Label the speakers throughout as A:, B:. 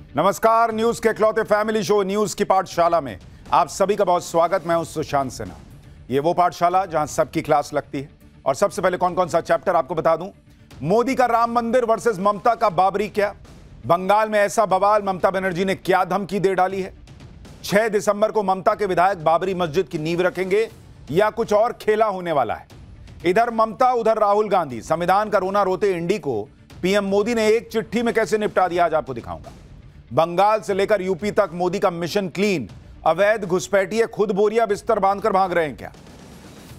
A: नमस्कार, न्यूज के इकलौते फैमिली शो न्यूज की पाठशाला में आप सभी का बहुत स्वागत। मैं हूं सुशांत सिन्हा। ये वो पाठशाला जहां सबकी क्लास लगती है। और सबसे पहले कौन कौन सा चैप्टर आपको बता दूं। मोदी का राम मंदिर वर्सेस ममता का बाबरी क्या, बंगाल में ऐसा बवाल, ममता बनर्जी ने क्या धमकी दे डाली है, 6 दिसंबर को ममता के विधायक बाबरी मस्जिद की नींव रखेंगे या कुछ और खेला होने वाला है। इधर ममता उधर राहुल गांधी, संविधान का रोना रोते इंडी को पीएम मोदी ने एक चिट्ठी में कैसे निपटा दिया, आज आपको दिखाऊंगा। बंगाल से लेकर यूपी तक मोदी का मिशन क्लीन, अवैध घुसपैठिए खुद बोरिया बिस्तर बांधकर भाग रहे हैं क्या।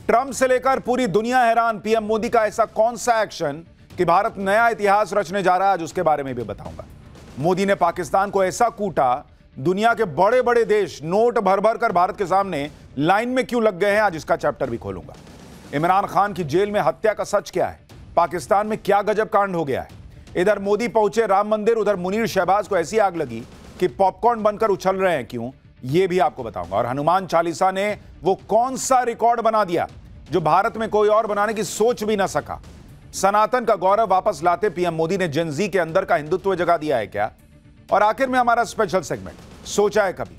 A: ट्रंप से लेकर पूरी दुनिया हैरान, पीएम मोदी का ऐसा कौन सा एक्शन कि भारत नया इतिहास रचने जा रहा है, आज उसके बारे में भी बताऊंगा। मोदी ने पाकिस्तान को ऐसा कूटा, दुनिया के बड़े बड़े देश नोट भर भर कर भारत के सामने लाइन में क्यों लग गए हैं, आज इसका चैप्टर भी खोलूंगा। इमरान खान की जेल में हत्या का सच क्या है, पाकिस्तान में क्या गजब कांड हो गया है। इधर मोदी पहुंचे राम मंदिर, उधर मुनीर शहबाज को ऐसी आग लगी कि पॉपकॉर्न बनकर उछल रहे हैं क्यों, यह भी आपको बताऊंगा। और हनुमान चालीसा ने वो कौन सा रिकॉर्ड बना दिया जो भारत में कोई और बनाने की सोच भी ना सका। सनातन का गौरव वापस लाते पीएम मोदी ने जेन-ज़ी के अंदर का हिंदुत्व जगा दिया है क्या। और आखिर में हमारा स्पेशल सेगमेंट, सोचा है कभी।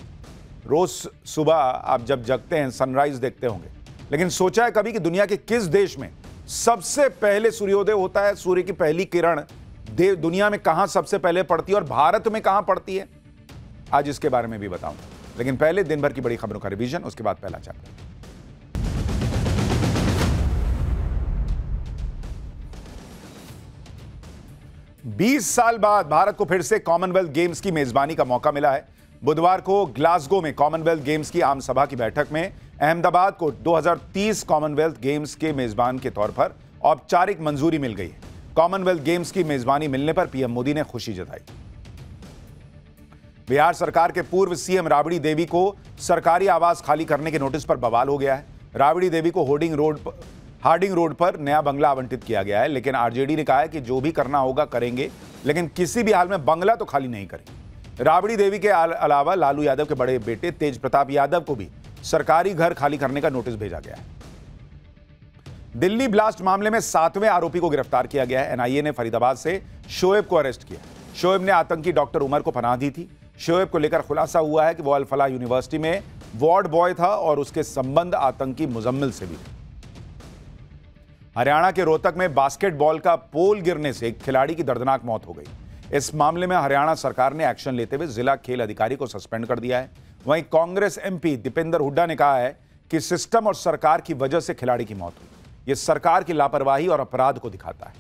A: रोज सुबह आप जब जगते हैं सनराइज देखते होंगे, लेकिन सोचा है कभी कि दुनिया के किस देश में सबसे पहले सूर्योदय होता है, सूर्य की पहली किरण दुनिया में कहां सबसे पहले पड़ती है और भारत में कहां पड़ती है, आज इसके बारे में भी बताऊंगा। लेकिन पहले दिन भर की बड़ी खबरों का रिवीजन, उसके बाद पहला चैप्टर। बीस साल बाद भारत को फिर से कॉमनवेल्थ गेम्स की मेजबानी का मौका मिला है। बुधवार को ग्लासगो में कॉमनवेल्थ गेम्स की आम सभा की बैठक में अहमदाबाद को 2030 कॉमनवेल्थ गेम्स के मेजबान के तौर पर औपचारिक मंजूरी मिल गई है। कॉमनवेल्थ गेम्स की मेजबानी मिलने पर पीएम मोदी ने खुशी जताई। बिहार सरकार के पूर्व सीएम राबड़ी देवी को सरकारी आवास खाली करने के नोटिस पर बवाल हो गया है। राबड़ी देवी को हार्डिंग रोड पर नया बंगला आवंटित किया गया है, लेकिन आरजेडी ने कहा है कि जो भी करना होगा करेंगे, लेकिन किसी भी हाल में बंगला तो खाली नहीं करेंगे। राबड़ी देवी के अलावा लालू यादव के बड़े बेटे तेज प्रताप यादव को भी सरकारी घर खाली करने का नोटिस भेजा गया है। दिल्ली ब्लास्ट मामले में 7वें आरोपी को गिरफ्तार किया गया है। एनआईए ने फरीदाबाद से शोएब को अरेस्ट किया। शोएब ने आतंकी डॉक्टर उमर को पनाह दी थी। शोएब को लेकर खुलासा हुआ है कि वो अल-फलाह यूनिवर्सिटी में वार्ड बॉय था और उसके संबंध आतंकी मुजम्मिल से भी थे। हरियाणा के रोहतक में बास्केटबॉल का पोल गिरने से एक खिलाड़ी की दर्दनाक मौत हो गई। इस मामले में हरियाणा सरकार ने एक्शन लेते हुए जिला खेल अधिकारी को सस्पेंड कर दिया है। वहीं कांग्रेस एमपी दीपेंद्र हुड्डा ने कहा है कि सिस्टम और सरकार की वजह से खिलाड़ी की मौत हुई। यह सरकार की लापरवाही और अपराध को दिखाता है।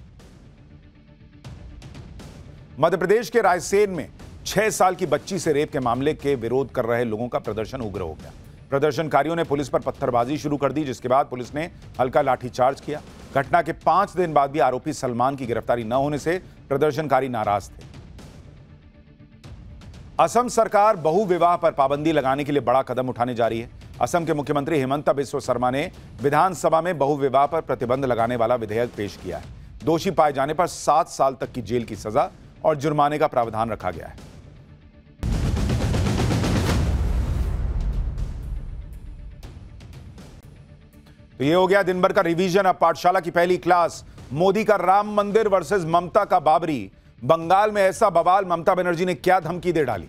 A: मध्य प्रदेश के रायसेन में 6 साल की बच्ची से रेप के मामले के विरोध कर रहे लोगों का प्रदर्शन उग्र हो गया। प्रदर्शनकारियों ने पुलिस पर पत्थरबाजी शुरू कर दी, जिसके बाद पुलिस ने हल्का लाठीचार्ज किया। घटना के 5 दिन बाद भी आरोपी सलमान की गिरफ्तारी न होने से प्रदर्शनकारी नाराज थे। असम सरकार बहु विवाह पर पाबंदी लगाने के लिए बड़ा कदम उठाने जा रही है। असम के मुख्यमंत्री हिमंता बिस्वा शर्मा ने विधानसभा में बहु विवाह पर प्रतिबंध लगाने वाला विधेयक पेश किया है। दोषी पाए जाने पर 7 साल तक की जेल की सजा और जुर्माने का प्रावधान रखा गया है। तो ये हो गया दिन भर का रिवीजन। अब पाठशाला की पहली क्लास, मोदी का राम मंदिर वर्सेस ममता का बाबरी। बंगाल में ऐसा बवाल, ममता बनर्जी ने क्या धमकी दे डाली।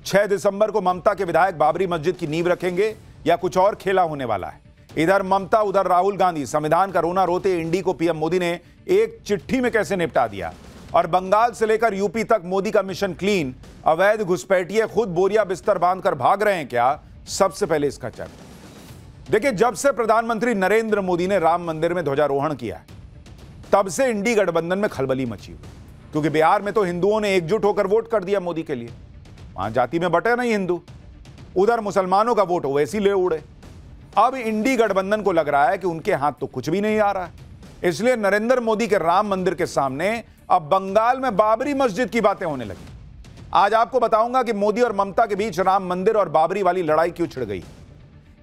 A: 6 दिसंबर को ममता के विधायक बाबरी मस्जिद की नींव रखेंगे या कुछ और खेला होने वाला है। इधर ममता उधर राहुल गांधी, संविधान का रोना रोते इंडी को पीएम मोदी ने एक चिट्ठी में कैसे निपटा दिया। और बंगाल से लेकर यूपी तक मोदी का मिशन क्लीन, अवैध घुसपैठिए खुद बोरिया बिस्तर बांधकर भाग रहे हैं क्या, सबसे पहले इसका चैप्टर देखिए। जब से प्रधानमंत्री नरेंद्र मोदी ने राम मंदिर में ध्वजारोहण किया, तब से इंडी गठबंधन में खलबली मची हुई, क्योंकि बिहार में तो हिंदुओं ने एकजुट होकर वोट कर दिया मोदी के लिए। वहां जाति में बटे नहीं हिंदू, उधर मुसलमानों का वोट वैसे ही ले उड़े। अब इंडी गठबंधन को लग रहा है कि उनके हाथ तो कुछ भी नहीं आ रहा है, इसलिए नरेंद्र मोदी के राम मंदिर के सामने अब बंगाल में बाबरी मस्जिद की बातें होने लगी। आज आपको बताऊंगा कि मोदी और ममता के बीच राम मंदिर और बाबरी वाली लड़ाई क्यों छिड़ गई।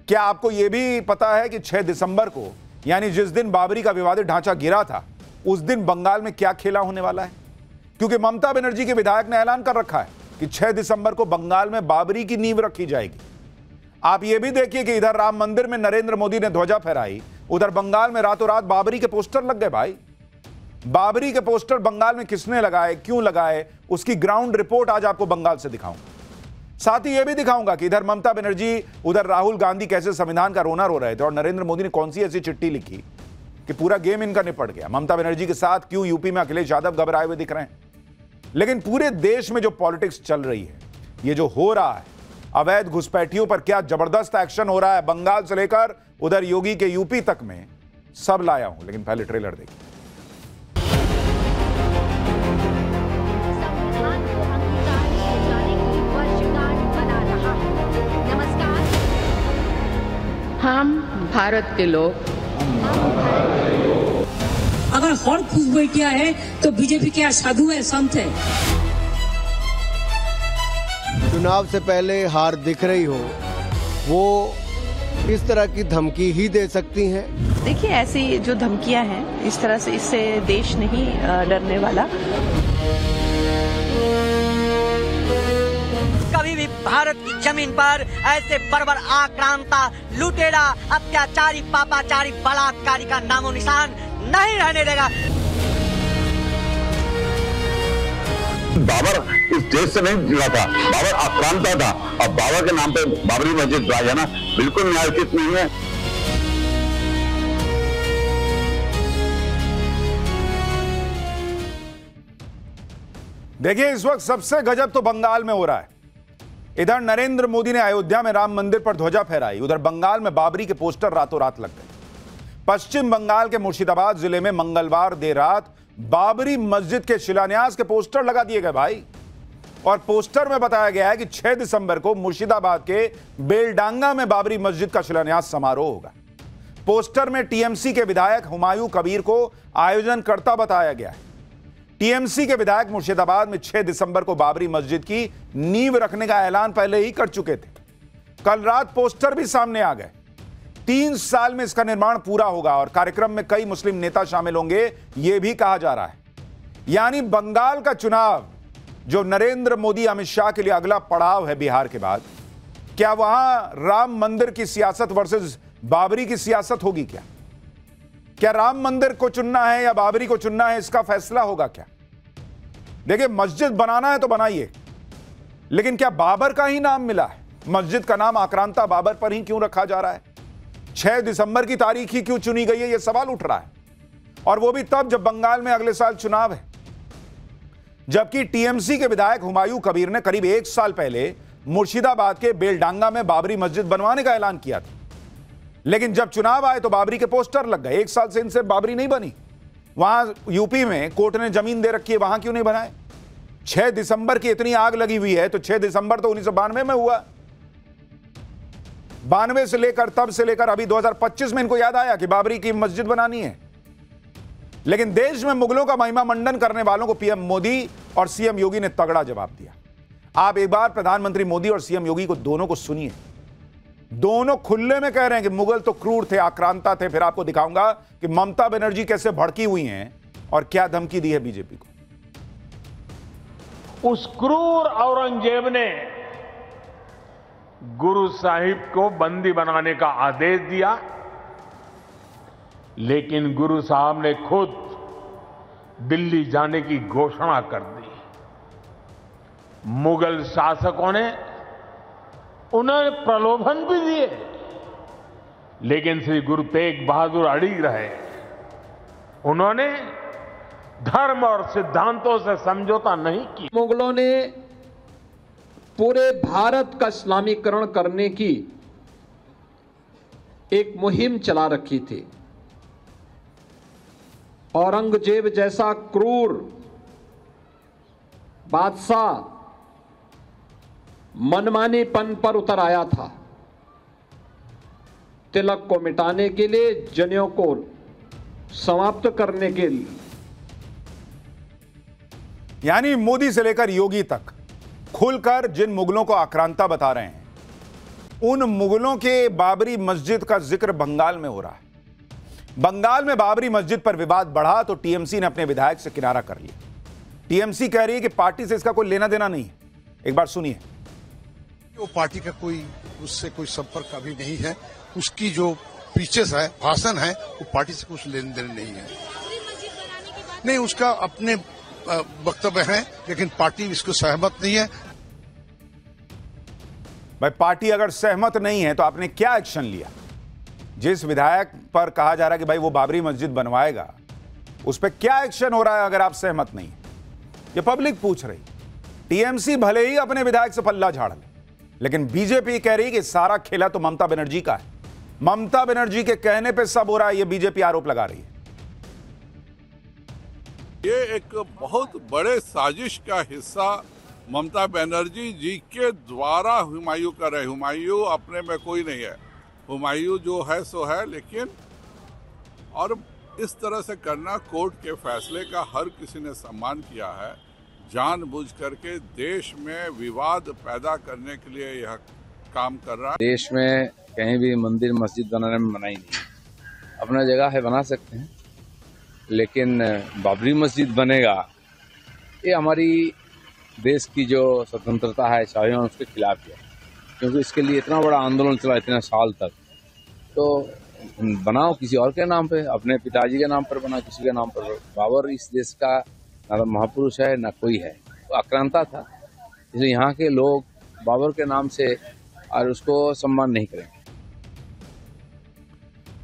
A: क्या आपको यह भी पता है कि 6 दिसंबर को, यानी जिस दिन बाबरी का विवादित ढांचा गिरा था, उस दिन बंगाल में क्या खेला होने वाला है। क्योंकि ममता बनर्जी के विधायक ने ऐलान कर रखा है कि 6 दिसंबर को बंगाल में बाबरी की नींव रखी जाएगी। आप यह भी देखिए कि इधर राम मंदिर में नरेंद्र मोदी ने ध्वजा फहराई, उधर बंगाल में रातों रात बाबरी के पोस्टर लग गए। भाई बाबरी के पोस्टर बंगाल में किसने लगाए, क्यों लगाए, उसकी ग्राउंड रिपोर्ट आज आपको बंगाल से दिखाऊंगा। साथ ही यह भी दिखाऊंगा कि इधर ममता बनर्जी, उधर राहुल गांधी कैसे संविधान का रोना रो रहे थे और नरेंद्र मोदी ने कौन सी ऐसी चिट्ठी लिखी कि पूरा गेम इनका निपट गया। ममता बनर्जी के साथ क्यों यूपी में अखिलेश यादव घबराए हुए दिख रहे हैं। लेकिन पूरे देश में जो पॉलिटिक्स चल रही है, ये जो हो रहा है, अवैध घुसपैठियों पर क्या जबरदस्त एक्शन हो रहा है, बंगाल से लेकर उधर योगी के यूपी तक में, सब लाया हूं। लेकिन पहले ट्रेलर देखिए।
B: हम भारत के लोग।
C: अगर हर खुशबू किया है तो बीजेपी क्या साधु है, संत है?
D: चुनाव से पहले हार दिख रही हो, वो इस तरह की धमकी ही दे सकती हैं।
E: देखिए, ऐसी जो धमकियां हैं, इस तरह से, इससे देश नहीं डरने वाला।
F: कभी भी भारत की जमीन पर ऐसे बर्बर आक्रांता, लुटेरा, अत्याचारी, पापाचारी, बलात्कारी का नामो निशान नहीं रहने देगा।
G: बाबर इस देश से नहीं जुड़ा था, बाबर आक्रांता था। और बाबर के नाम पे बाबरी मस्जिद राज है ना, बिल्कुल न्यायोचित नहीं है।
A: देखिए, इस वक्त सबसे गजब तो बंगाल में हो रहा है। इधर नरेंद्र मोदी ने अयोध्या में राम मंदिर पर ध्वजा फहराई, उधर बंगाल में बाबरी के पोस्टर रातों रात लग गए। पश्चिम बंगाल के मुर्शिदाबाद जिले में मंगलवार देर रात बाबरी मस्जिद के शिलान्यास के पोस्टर लगा दिए गए भाई। और पोस्टर में बताया गया है कि 6 दिसंबर को मुर्शिदाबाद के बेलडांगा में बाबरी मस्जिद का शिलान्यास समारोह होगा। पोस्टर में टीएमसी के विधायक हुमायूं कबीर को आयोजनकर्ता बताया गया है। टीएमसी के विधायक मुर्शिदाबाद में 6 दिसंबर को बाबरी मस्जिद की नींव रखने का ऐलान पहले ही कर चुके थे। कल रात पोस्टर भी सामने आ गए। 3 साल में इसका निर्माण पूरा होगा और कार्यक्रम में कई मुस्लिम नेता शामिल होंगे, यह भी कहा जा रहा है। यानी बंगाल का चुनाव जो नरेंद्र मोदी अमित शाह के लिए अगला पड़ाव है बिहार के बाद, क्या वहां राम मंदिर की सियासत वर्सेस बाबरी की सियासत होगी? क्या राम मंदिर को चुनना है या बाबरी को चुनना है, इसका फैसला होगा क्या? देखिए, मस्जिद बनाना है तो बनाइए, लेकिन क्या बाबर का ही नाम मिला है? मस्जिद का नाम आक्रांता बाबर पर ही क्यों रखा जा रहा है? 6 दिसंबर की तारीख ही क्यों चुनी गई है, यह सवाल उठ रहा है। और वो भी तब जब बंगाल में अगले साल चुनाव है। जबकि टीएमसी के विधायक हुमायूं कबीर ने करीब 1 साल पहले मुर्शिदाबाद के बेलडांगा में बाबरी मस्जिद बनवाने का ऐलान किया था। लेकिन जब चुनाव आए तो बाबरी के पोस्टर लग गए। 1 साल से इनसे बाबरी नहीं बनी। वहां यूपी में कोर्ट ने जमीन दे रखी है, वहां क्यों नहीं बनाए? 6 दिसंबर की इतनी आग लगी हुई है तो 6 दिसंबर तो 1992 में हुआ। 92 से लेकर, तब से लेकर अभी 2025 में इनको याद आया कि बाबरी की मस्जिद बनानी है। लेकिन देश में मुगलों का महिमा मंडन करने वालों को पीएम मोदी और सीएम योगी ने तगड़ा जवाब दिया। आप एक बार प्रधानमंत्री मोदी और सीएम योगी को दोनों को सुनिए। दोनों खुले में कह रहे हैं कि मुगल तो क्रूर थे, आक्रांता थे। फिर आपको दिखाऊंगा कि ममता बनर्जी कैसे भड़की हुई हैं और क्या धमकी दी है बीजेपी को।
H: उस क्रूर औरंगजेब ने गुरु साहिब को बंदी बनाने का आदेश दिया, लेकिन गुरु साहब ने खुद दिल्ली जाने की घोषणा कर दी। मुगल शासकों ने उन्हें प्रलोभन भी दिए, लेकिन श्री गुरु तेग बहादुर अड़िग रहे। उन्होंने धर्म और सिद्धांतों से समझौता नहीं किया।
I: मुगलों ने पूरे भारत का इस्लामीकरण करने की एक मुहिम चला रखी थी। औरंगजेब जैसा क्रूर बादशाह मनमानीपन पर उतर आया था। तिलक को मिटाने के लिए, जनेऊ को समाप्त करने के लिए।
A: यानी मोदी से लेकर योगी तक खुलकर जिन मुगलों को आक्रांता बता रहे हैं, उन मुगलों के बाबरी मस्जिद का जिक्र बंगाल में हो रहा है। बंगाल में बाबरी मस्जिद पर विवाद बढ़ा तो टीएमसी ने अपने विधायक से किनारा कर लिया। टीएमसी कह रही है कि पार्टी से इसका कोई लेना देना नहीं है। एक बार सुनिए।
J: वो पार्टी का कोई उससे कोई संपर्क अभी नहीं है। उसकी जो पीछे है भाषण है, वो पार्टी से कुछ लेन देन नहीं है। नहीं, उसका अपने वक्तव्य है, लेकिन पार्टी इसको सहमत नहीं है।
A: भाई पार्टी अगर सहमत नहीं है तो आपने क्या एक्शन लिया? जिस विधायक पर कहा जा रहा है कि भाई वो बाबरी मस्जिद बनवाएगा, उस पर क्या एक्शन हो रहा है अगर आप सहमत नहीं? ये पब्लिक पूछ रही। टीएमसी भले ही अपने विधायक से पल्ला झाड़ ले, लेकिन बीजेपी कह रही कि सारा खेला तो ममता बनर्जी का है। ममता बनर्जी के कहने पे सब हो रहा है, ये बीजेपी आरोप लगा रही है।
K: ये एक बहुत बड़े साजिश का हिस्सा ममता बनर्जी जी के द्वारा हुमायूं कर रहे। हुमायूं अपने में कोई नहीं है, हुमायूं जो है सो है, लेकिन और इस तरह से करना, कोर्ट के फैसले का हर किसी ने सम्मान किया है। जानबूझ करके देश में विवाद पैदा करने के लिए यह काम कर रहा है।
L: देश में कहीं भी मंदिर मस्जिद बनाने में मनाही नहीं, अपना जगह है बना सकते हैं, लेकिन बाबरी मस्जिद बनेगा ये हमारी देश की जो स्वतंत्रता है, चाहिए उसके खिलाफ है। क्योंकि इसके लिए इतना बड़ा आंदोलन चला इतने साल तक, तो बनाओ किसी और के नाम पे, अपने पिताजी के नाम पर बनाओ, किसी के नाम पर। बाबर इस देश का ना महापुरुष है ना कोई है, तो आक्रांता था, इसलिए यहाँ के लोग बाबर के नाम से और उसको सम्मान नहीं करेंगे।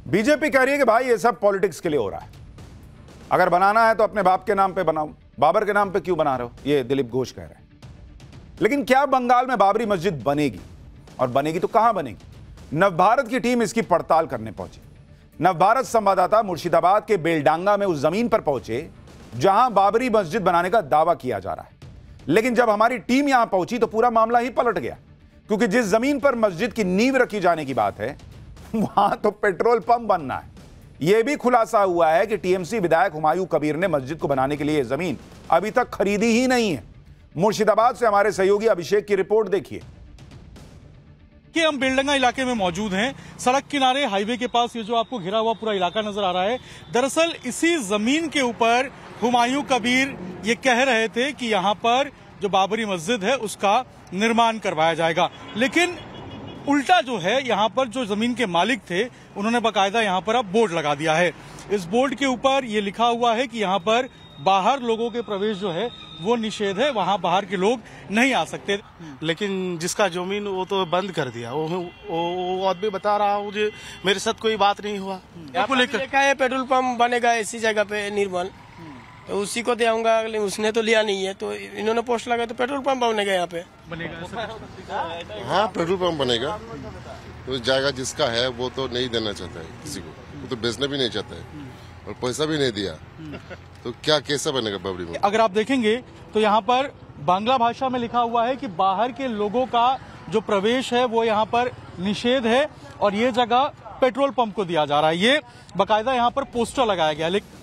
A: बीजेपी कह रही है कि भाई ये सब पॉलिटिक्स के लिए हो रहा है, अगर बनाना है तो अपने बाप के नाम पे बनाओ, बाबर के नाम पे क्यों बना रहे हो? ये दिलीप घोष कह रहे हैं। लेकिन क्या बंगाल में बाबरी मस्जिद बनेगी? और बनेगी तो कहां बनेगी? नवभारत की टीम इसकी पड़ताल करने पहुंची। नवभारत संवाददाता मुर्शिदाबाद के बेलडांगा में उस जमीन पर पहुंचे जहां बाबरी मस्जिद बनाने का दावा किया जा रहा है। लेकिन जब हमारी टीम यहां पहुंची तो पूरा मामला ही पलट गया, क्योंकि जिस जमीन पर मस्जिद की नींव रखी जाने की बात है, वहां तो पेट्रोल पंप बनना है। यह भी खुलासा हुआ है कि टीएमसी विधायक हुमायूं कबीर ने मस्जिद को बनाने के लिए यह जमीन अभी तक खरीदी ही नहीं है। मुर्शिदाबाद से हमारे सहयोगी अभिषेक की रिपोर्ट देखिए।
M: कि हम बेलडंगा इलाके में मौजूद हैं, सड़क किनारे हाईवे के पास ये जो आपको घिरा हुआ पूरा इलाका नजर आ रहा है, दरअसल इसी जमीन के ऊपर हुमायूं कबीर ये कह रहे थे कि यहाँ पर जो बाबरी मस्जिद है उसका निर्माण करवाया जाएगा। लेकिन उल्टा जो है, यहाँ पर जो जमीन के मालिक थे उन्होंने बाकायदा यहाँ पर अब बोर्ड लगा दिया है। इस बोर्ड के ऊपर ये लिखा हुआ है कि यहाँ पर बाहर लोगों के प्रवेश जो है वो निषेध है, वहाँ बाहर के लोग नहीं आ सकते।
N: लेकिन जिसका जमीन वो तो बंद कर दिया, वो आदमी बता रहा हूँ मुझे, मेरे साथ कोई बात नहीं हुआ।
O: आपको लेकर पेट्रोल पंप बनेगा इसी जगह पे निर्मल, तो उसी को देऊंगा, लेकिन उसने तो लिया नहीं है, तो इन्होंने पोस्ट लगाया तो पेट्रोल पंप बनेगा यहाँ पे।
P: हाँ, पेट्रोल पंप बनेगा, तो जाएगा जिसका है वो तो नहीं देना चाहता है किसी को, वो तो बेचना भी नहीं चाहता है और पैसा भी नहीं दिया, तो क्या कैसा बनेगा बाबरी मस्जिद?
M: अगर आप देखेंगे तो यहाँ पर बांग्ला भाषा में लिखा हुआ है कि बाहर के लोगों का जो प्रवेश है वो यहाँ पर निषेध है और ये जगह पेट्रोल पंप को दिया जा रहा है। ये बाकायदा यहाँ पर पोस्टर लगाया गया। लेकिन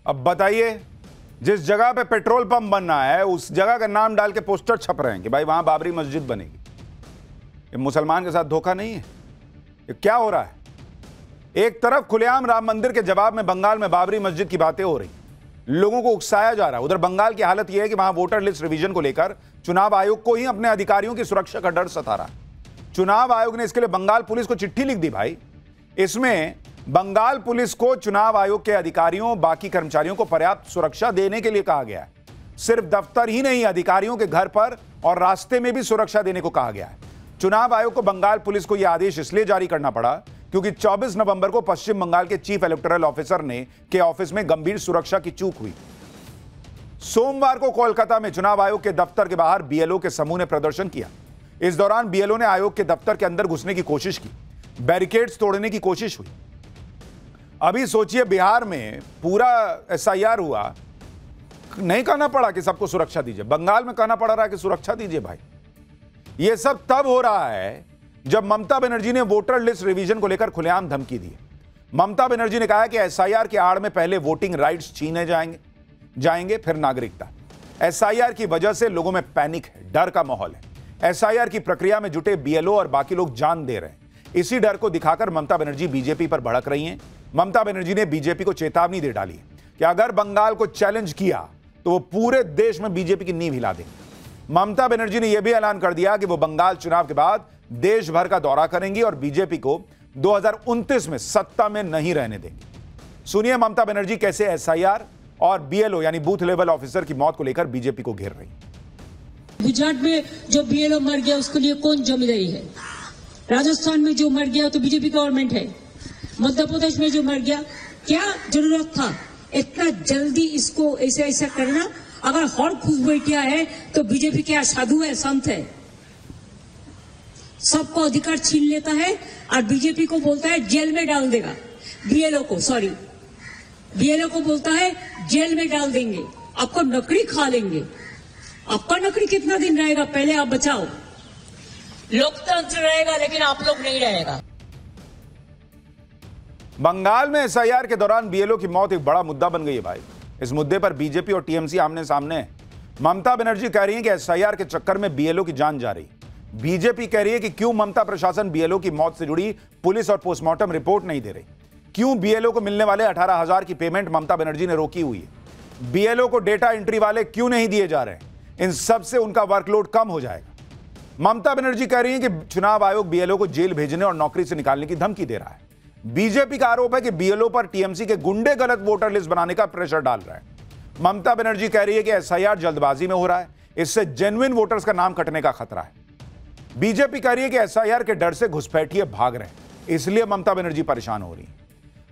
A: अब बताइए, जिस जगह पे पेट्रोल पंप बनना है उस जगह का नाम डाल के पोस्टर छप रहे हैं कि भाई वहां बाबरी मस्जिद बनेगी। ये मुसलमान के साथ धोखा नहीं है? ये क्या हो रहा है? एक तरफ खुलेआम राम मंदिर के जवाब में बंगाल में बाबरी मस्जिद की बातें हो रही, लोगों को उकसाया जा रहा है। उधर बंगाल की हालत यह है कि वहां वोटर लिस्ट रिवीजन को लेकर चुनाव आयोग को ही अपने अधिकारियों की सुरक्षा का डर सता रहा है। चुनाव आयोग ने इसके लिए बंगाल पुलिस को चिट्ठी लिख दी। भाई इसमें बंगाल पुलिस को चुनाव आयोग के अधिकारियों, बाकी कर्मचारियों को पर्याप्त सुरक्षा देने के लिए कहा गया है। सिर्फ दफ्तर ही नहीं, अधिकारियों के घर पर और रास्ते में भी सुरक्षा देने को कहा गया है। चुनाव आयोग को बंगाल पुलिस को यह आदेश इसलिए जारी करना पड़ा क्योंकि 24 नवंबर को पश्चिम बंगाल के चीफ इलेक्टोरल ऑफिसर के ऑफिस में गंभीर सुरक्षा की चूक हुई। सोमवार को कोलकाता में चुनाव आयोग के दफ्तर के बाहर बीएलओ के समूह ने प्रदर्शन किया। इस दौरान बीएलओ ने आयोग के दफ्तर के अंदर घुसने की कोशिश की, बैरिकेड्स तोड़ने की कोशिश हुई। अभी सोचिए, बिहार में पूरा एसआईआर हुआ, नहीं कहना पड़ा कि सबको सुरक्षा दीजिए, बंगाल में कहना पड़ रहा है कि सुरक्षा दीजिए। भाई यह सब तब हो रहा है जब ममता बनर्जी ने वोटर लिस्ट रिवीजन को लेकर खुलेआम धमकी दी। ममता बनर्जी ने कहा कि एसआईआर की आड़ में पहले वोटिंग राइट्स छीने जाएंगे, फिर नागरिकता। एसआईआर की वजह से लोगों में पैनिक है, डर का माहौल है। एसआईआर की प्रक्रिया में जुटे बीएलओ और बाकी लोग जान दे रहे हैं। इसी डर को दिखाकर ममता बनर्जी बीजेपी पर भड़क रही हैं। ममता बनर्जी ने बीजेपी को चेतावनी दे डाली कि अगर बंगाल को चैलेंज किया तो वो पूरे देश में बीजेपी की नींव हिला देंगे। ममता बनर्जी ने यह भी ऐलान कर दिया कि वो बंगाल चुनाव के बाद देश भर का दौरा करेंगी और बीजेपी को 2029 में सत्ता में नहीं रहने देंगे। सुनिए ममता बनर्जी कैसे एसआईआर और बीएलओ यानी बूथ लेवल ऑफिसर की मौत को लेकर बीजेपी को घेर रही।
C: गुजरात में जो बीएलओ मर गया उसके लिए कौन जिम्मेदारी है? राजस्थान में जो मर गया तो बीजेपी गवर्नमेंट है। मध्य प्रदेश में जो मर गया, क्या जरूरत था इतना जल्दी इसको ऐसा करना? अगर हर खुश बैठिया है तो बीजेपी क्या साधु है, संत है? सबको अधिकार छीन लेता है और बीजेपी को बोलता है जेल में डाल देगा। बीएलओ को बोलता है जेल में डाल देंगे, आपको नकड़ी खा लेंगे। आपका नकड़ी कितना दिन रहेगा? पहले आप बचाओ। लोकतंत्र रहेगा लेकिन आप लोग नहीं रहेगा।
A: बंगाल में एसआईआर के दौरान बीएलओ की मौत एक बड़ा मुद्दा बन गई है भाई। इस मुद्दे पर बीजेपी और टीएमसी आमने सामने है। ममता बनर्जी कह रही है कि एसआईआर के चक्कर में बीएलओ की जान जा रही। बीजेपी कह रही है कि क्यों ममता प्रशासन बीएलओ की मौत से जुड़ी पुलिस और पोस्टमार्टम रिपोर्ट नहीं दे रही। क्यों बीएलओ को मिलने वाले 18,000 की पेमेंट ममता बनर्जी ने रोकी हुई है। बीएलओ को डेटा एंट्री वाले क्यों नहीं दिए जा रहे हैं। इन सब से उनका वर्कलोड कम हो जाएगा। ममता बनर्जी कह रही है कि चुनाव आयोग बीएलओ को जेल भेजने और नौकरी से निकालने की धमकी दे रहा है। बीजेपी का आरोप है कि बीएलओ पर टीएमसी के गुंडे गलत वोटर लिस्ट बनाने का प्रेशर डाल रहा है। ममता बनर्जी कह रही है कि एसआईआर जल्दबाजी में हो रहा है, इससे जेन्युइन वोटर्स का नाम कटने का खतरा है। बीजेपी कह रही है कि एसआईआर के डर से घुसपैठिए भाग रहे हैं, इसलिए ममता बनर्जी परेशान हो रही है।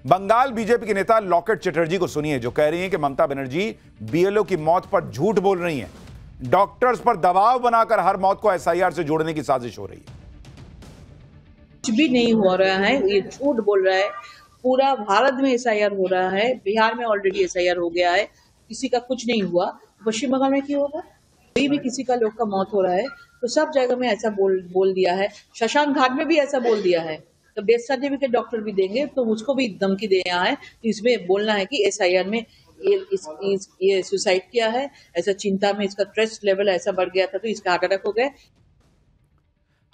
A: बंगाल बीजेपी के नेता लॉकेट चटर्जी को सुनिए, जो कह रही हैं कि ममता बनर्जी बीएलओ की मौत पर झूठ बोल रही हैं। डॉक्टर्स पर दबाव बनाकर हर मौत को एसआईआर से जोड़ने की साजिश हो रही है।
Q: कुछ भी नहीं हो रहा है, ये झूठ बोल रहा है। पूरा भारत में एसआईआर हो रहा है, बिहार में ऑलरेडी एसआईआर हो गया है, किसी का कुछ नहीं हुआ। पश्चिम बंगाल में क्यों होगा? कोई भी किसी का लोग का मौत हो रहा है तो सब जगह में ऐसा बोल दिया है। शशांक घाट में भी ऐसा बोल दिया है, तो डेथ सर्टिफिकेट डॉक्टर भी देंगे तो उसको भी धमकी दिया है। तो इसमें बोलना है कि एसआईआर में ये सुसाइड किया है, ऐसा चिंता में इसका स्ट्रेस लेवल ऐसा बढ़ गया था तो इसका हार्ट अटैक हो गया।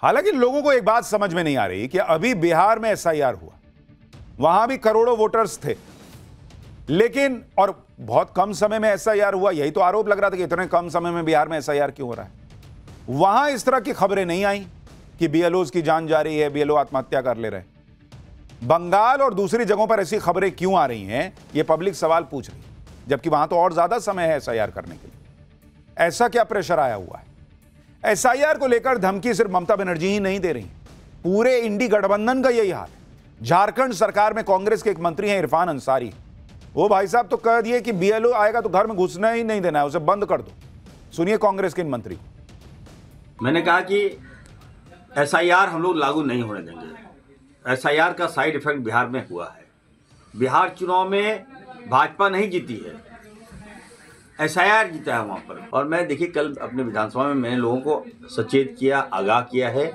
A: हालांकि लोगों को एक बात समझ में नहीं आ रही कि अभी बिहार में एसआईआर हुआ, वहां भी करोड़ों वोटर्स थे, लेकिन और बहुत कम समय में एसआईआर हुआ। यही तो आरोप लग रहा था कि इतने कम समय में बिहार में एसआईआर क्यों हो रहा है। वहां इस तरह की खबरें नहीं आई कि बीएलओज की जान जा रही है, बीएलओ आत्महत्या कर ले रहे हैं। बंगाल और दूसरी जगहों पर ऐसी खबरें क्यों आ रही हैं, यह पब्लिक सवाल पूछ रही है, जबकि वहां तो और ज्यादा समय है एसआईआर करने के लिए। ऐसा क्या प्रेशर आया हुआ है? एसआईआर को लेकर धमकी सिर्फ ममता बनर्जी ही नहीं दे रही, पूरे इंडी गठबंधन का यही हाल है। झारखंड सरकार में कांग्रेस के एक मंत्री हैं इरफान अंसारी, वो भाई साहब तो कह दिए कि बीएलओ आएगा तो घर में घुसना ही नहीं देना है, उसे बंद कर दो। सुनिए कांग्रेस के इन मंत्री को।
R: मैंने कहा कि एसआईआर हम लोग लागू नहीं होने देंगे। एसआईआर का साइड इफेक्ट बिहार में हुआ है। बिहार चुनाव में भाजपा नहीं जीती है, एसआईआर जीता है वहाँ पर। और मैं देखिए कल अपने विधानसभा में मैंने लोगों को सचेत किया, आगाह किया है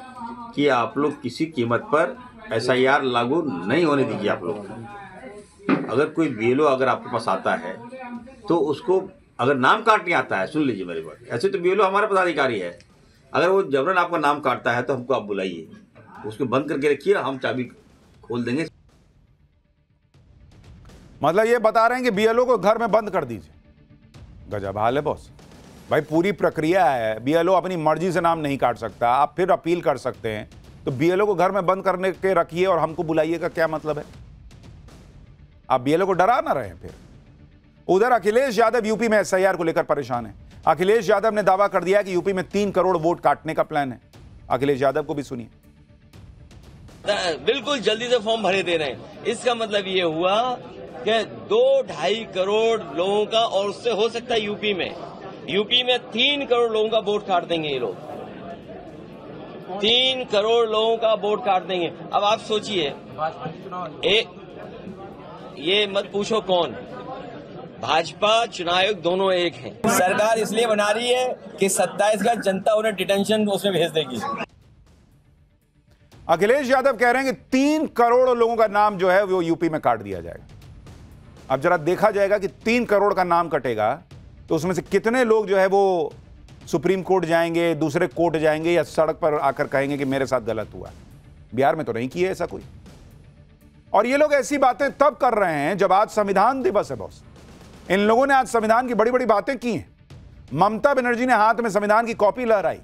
R: कि आप लोग किसी कीमत पर एसआईआर लागू नहीं होने दीजिए। आप लोग अगर कोई बीएलओ अगर आपके पास आता है तो उसको अगर नाम काटने आता है, सुन लीजिए मेरी बात, ऐसे तो बीएलओ हमारा पदाधिकारी है, अगर वो जबरन आपका नाम काटता है तो हमको आप बुलाइए, उसको बंद करके रखिए, हम चाबी खोल देंगे।
A: मतलब ये बता रहे हैं कि बीएलओ को घर में बंद कर दीजिए। गजब हाल है बॉस। भाई पूरी प्रक्रिया है, बीएलओ अपनी मर्जी से नाम नहीं काट सकता, आप फिर अपील कर सकते हैं, तो बीएलओ को घर में बंद करने के रखिए और हमको बुलाइए का क्या मतलब है? आप बीएलओ को डरा ना रहे हैं। फिर उधर अखिलेश यादव यूपी में एसआईआर को लेकर परेशान है। अखिलेश यादव ने दावा कर दिया कि यूपी में 3 करोड़ वोट काटने का प्लान है। अखिलेश यादव को भी सुनिए।
S: बिल्कुल जल्दी से फॉर्म भरे दे रहे हैं, इसका मतलब ये हुआ कि 2-2.5 करोड़ लोगों का, और उससे हो सकता है यूपी में 3 करोड़ लोगों का वोट काट देंगे ये लोग। 3 करोड़ लोगों का वोट काट देंगे। अब आप सोचिए, ये मत पूछो कौन, भाजपा चुनाव आयोग दोनों एक हैं। सरकार इसलिए बना रही है कि 27 का जनता उन्हें डिटेंशन उसमें भेज देगी।
A: अखिलेश यादव कह रहे हैं कि 3 करोड़ लोगों का नाम जो है वो यूपी में काट दिया जाएगा। अब जरा देखा जाएगा कि 3 करोड़ का नाम कटेगा तो उसमें से कितने लोग जो है वो सुप्रीम कोर्ट जाएंगे, दूसरे कोर्ट जाएंगे, या सड़क पर आकर कहेंगे कि मेरे साथ गलत हुआ। बिहार में तो नहीं किया ऐसा कोई। और ये लोग ऐसी बातें तब कर रहे हैं जब आज संविधान दिवस है बॉस। इन लोगों ने आज संविधान की बड़ी बड़ी बातें की हैं। ममता बनर्जी ने हाथ में संविधान की कॉपी लहराई,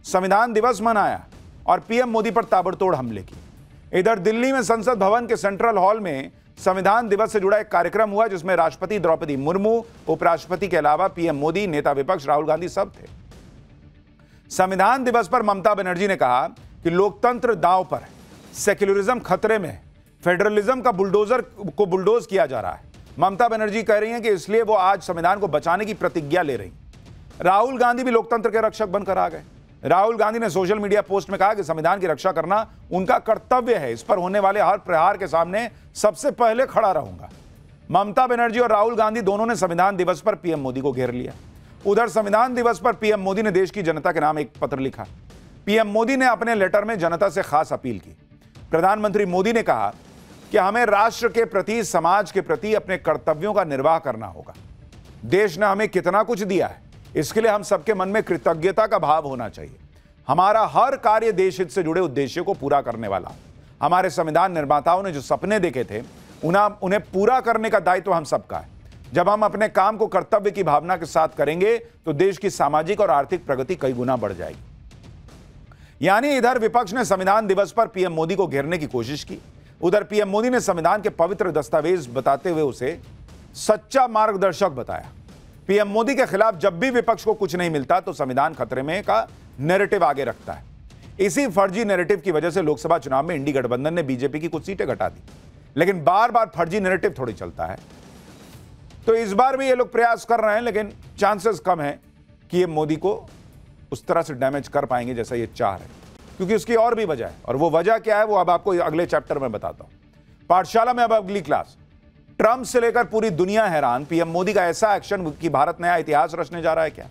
A: संविधान दिवस मनाया और पीएम मोदी पर ताबड़तोड़ हमले किए। इधर दिल्ली में संसद भवन के सेंट्रल हॉल में संविधान दिवस से जुड़ा एक कार्यक्रम हुआ जिसमें राष्ट्रपति द्रौपदी मुर्मू, उपराष्ट्रपति के अलावा पीएम मोदी, नेता विपक्ष राहुल गांधी सब थे। संविधान दिवस पर ममता बनर्जी ने कहा कि लोकतंत्र दांव पर है, सेक्युलरिज्म खतरे में है, फेडरलिज्म का बुलडोज किया जा रहा है। ममता बनर्जी कह रही हैं कि इसलिए वो आज संविधान को बचाने की प्रतिज्ञा ले रही। राहुल गांधी भी लोकतंत्र के रक्षक बनकर आ गए। राहुल गांधी ने सोशल मीडिया पोस्ट में कहा कि संविधान की रक्षा करना उनका कर्तव्य है, इस पर होने वाले हर प्रहार के सामने सबसे पहले खड़ा रहूंगा। ममता बनर्जी और राहुल गांधी दोनों ने संविधान दिवस पर पीएम मोदी को घेर लिया। उधर संविधान दिवस पर पीएम मोदी ने देश की जनता के नाम एक पत्र लिखा। पीएम मोदी ने अपने लेटर में जनता से खास अपील की। प्रधानमंत्री मोदी ने कहा कि हमें राष्ट्र के प्रति, समाज के प्रति अपने कर्तव्यों का निर्वाह करना होगा। देश ने हमें कितना कुछ दिया है, इसके लिए हम सबके मन में कृतज्ञता का भाव होना चाहिए। हमारा हर कार्य देश हित से जुड़े उद्देश्यों को पूरा करने वाला। हमारे संविधान निर्माताओं ने जो सपने देखे थे उन्हें पूरा करने का दायित्व हम सबका है। जब हम अपने काम को कर्तव्य की भावना के साथ करेंगे तो देश की सामाजिक और आर्थिक प्रगति कई गुना बढ़ जाएगी। यानी इधर विपक्ष ने संविधान दिवस पर पीएम मोदी को घेरने की कोशिश की, उधर पीएम मोदी ने संविधान के पवित्र दस्तावेज बताते हुए उसे सच्चा मार्गदर्शक बताया। पीएम मोदी के खिलाफ जब भी विपक्ष को कुछ नहीं मिलता तो संविधान खतरे में का नैरेटिव आगे रखता है। इसी फर्जी नैरेटिव की वजह से लोकसभा चुनाव में इंडी गठबंधन ने बीजेपी की कुछ सीटें घटा दी, लेकिन बार बार फर्जी नैरेटिव थोड़ी चलता है। तो इस बार भी ये लोग प्रयास कर रहे हैं, लेकिन चांसेस कम है कि ये मोदी को उस तरह से डैमेज कर पाएंगे जैसा ये चाह रहे हैं, क्योंकि उसकी और भी वजह है। और वो वजह क्या है वो अब आपको अगले चैप्टर में बताता हूं। पाठशाला में अब अगली क्लास। ट्रंप से लेकर पूरी दुनिया हैरान, पीएम मोदी का ऐसा एक्शन कि भारत नया इतिहास रचने जा रहा है क्या?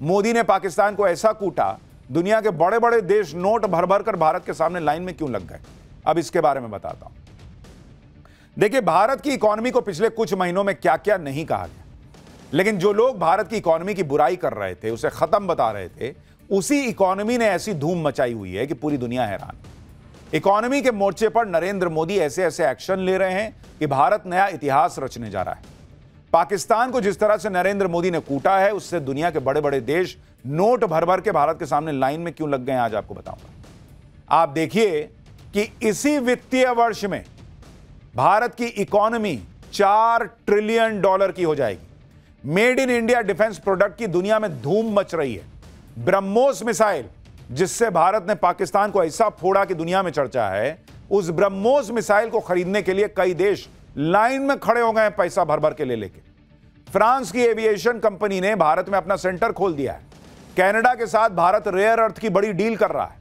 A: मोदी ने पाकिस्तान को ऐसा कूटा, दुनिया के बड़े बड़े देश नोट भर भर कर भारत के सामने लाइन में क्यों लग गए? अब इसके बारे में बताता हूं। देखिए, भारत की इकोनॉमी को पिछले कुछ महीनों में क्या क्या नहीं कहा गया, लेकिन जो लोग भारत की इकोनॉमी की बुराई कर रहे थे, उसे खत्म बता रहे थे, उसी इकोनॉमी ने ऐसी धूम मचाई हुई है कि पूरी दुनिया हैरान। इकोनॉमी के मोर्चे पर नरेंद्र मोदी ऐसे ऐसे एक्शन ले रहे हैं कि भारत नया इतिहास रचने जा रहा है। पाकिस्तान को जिस तरह से नरेंद्र मोदी ने कूटा है, उससे दुनिया के बड़े बड़े देश नोट भर भर के भारत के सामने लाइन में क्यों लग गए हैं, आज आपको बताऊंगा। आप देखिए कि इसी वित्तीय वर्ष में भारत की इकोनॉमी $4 ट्रिलियन की हो जाएगी। Made in India defence product की दुनिया में धूम मच रही है। ब्रह्मोस मिसाइल, जिससे भारत ने पाकिस्तान को ऐसा फोड़ा कि दुनिया में चर्चा है, उस ब्रह्मोस मिसाइल को खरीदने के लिए कई देश लाइन में खड़े हो गए हैं, पैसा भर भर के ले लेके। फ्रांस की एविएशन कंपनी ने भारत में अपना सेंटर खोल दिया है। कनाडा के साथ भारत रेयर अर्थ की बड़ी डील कर रहा है।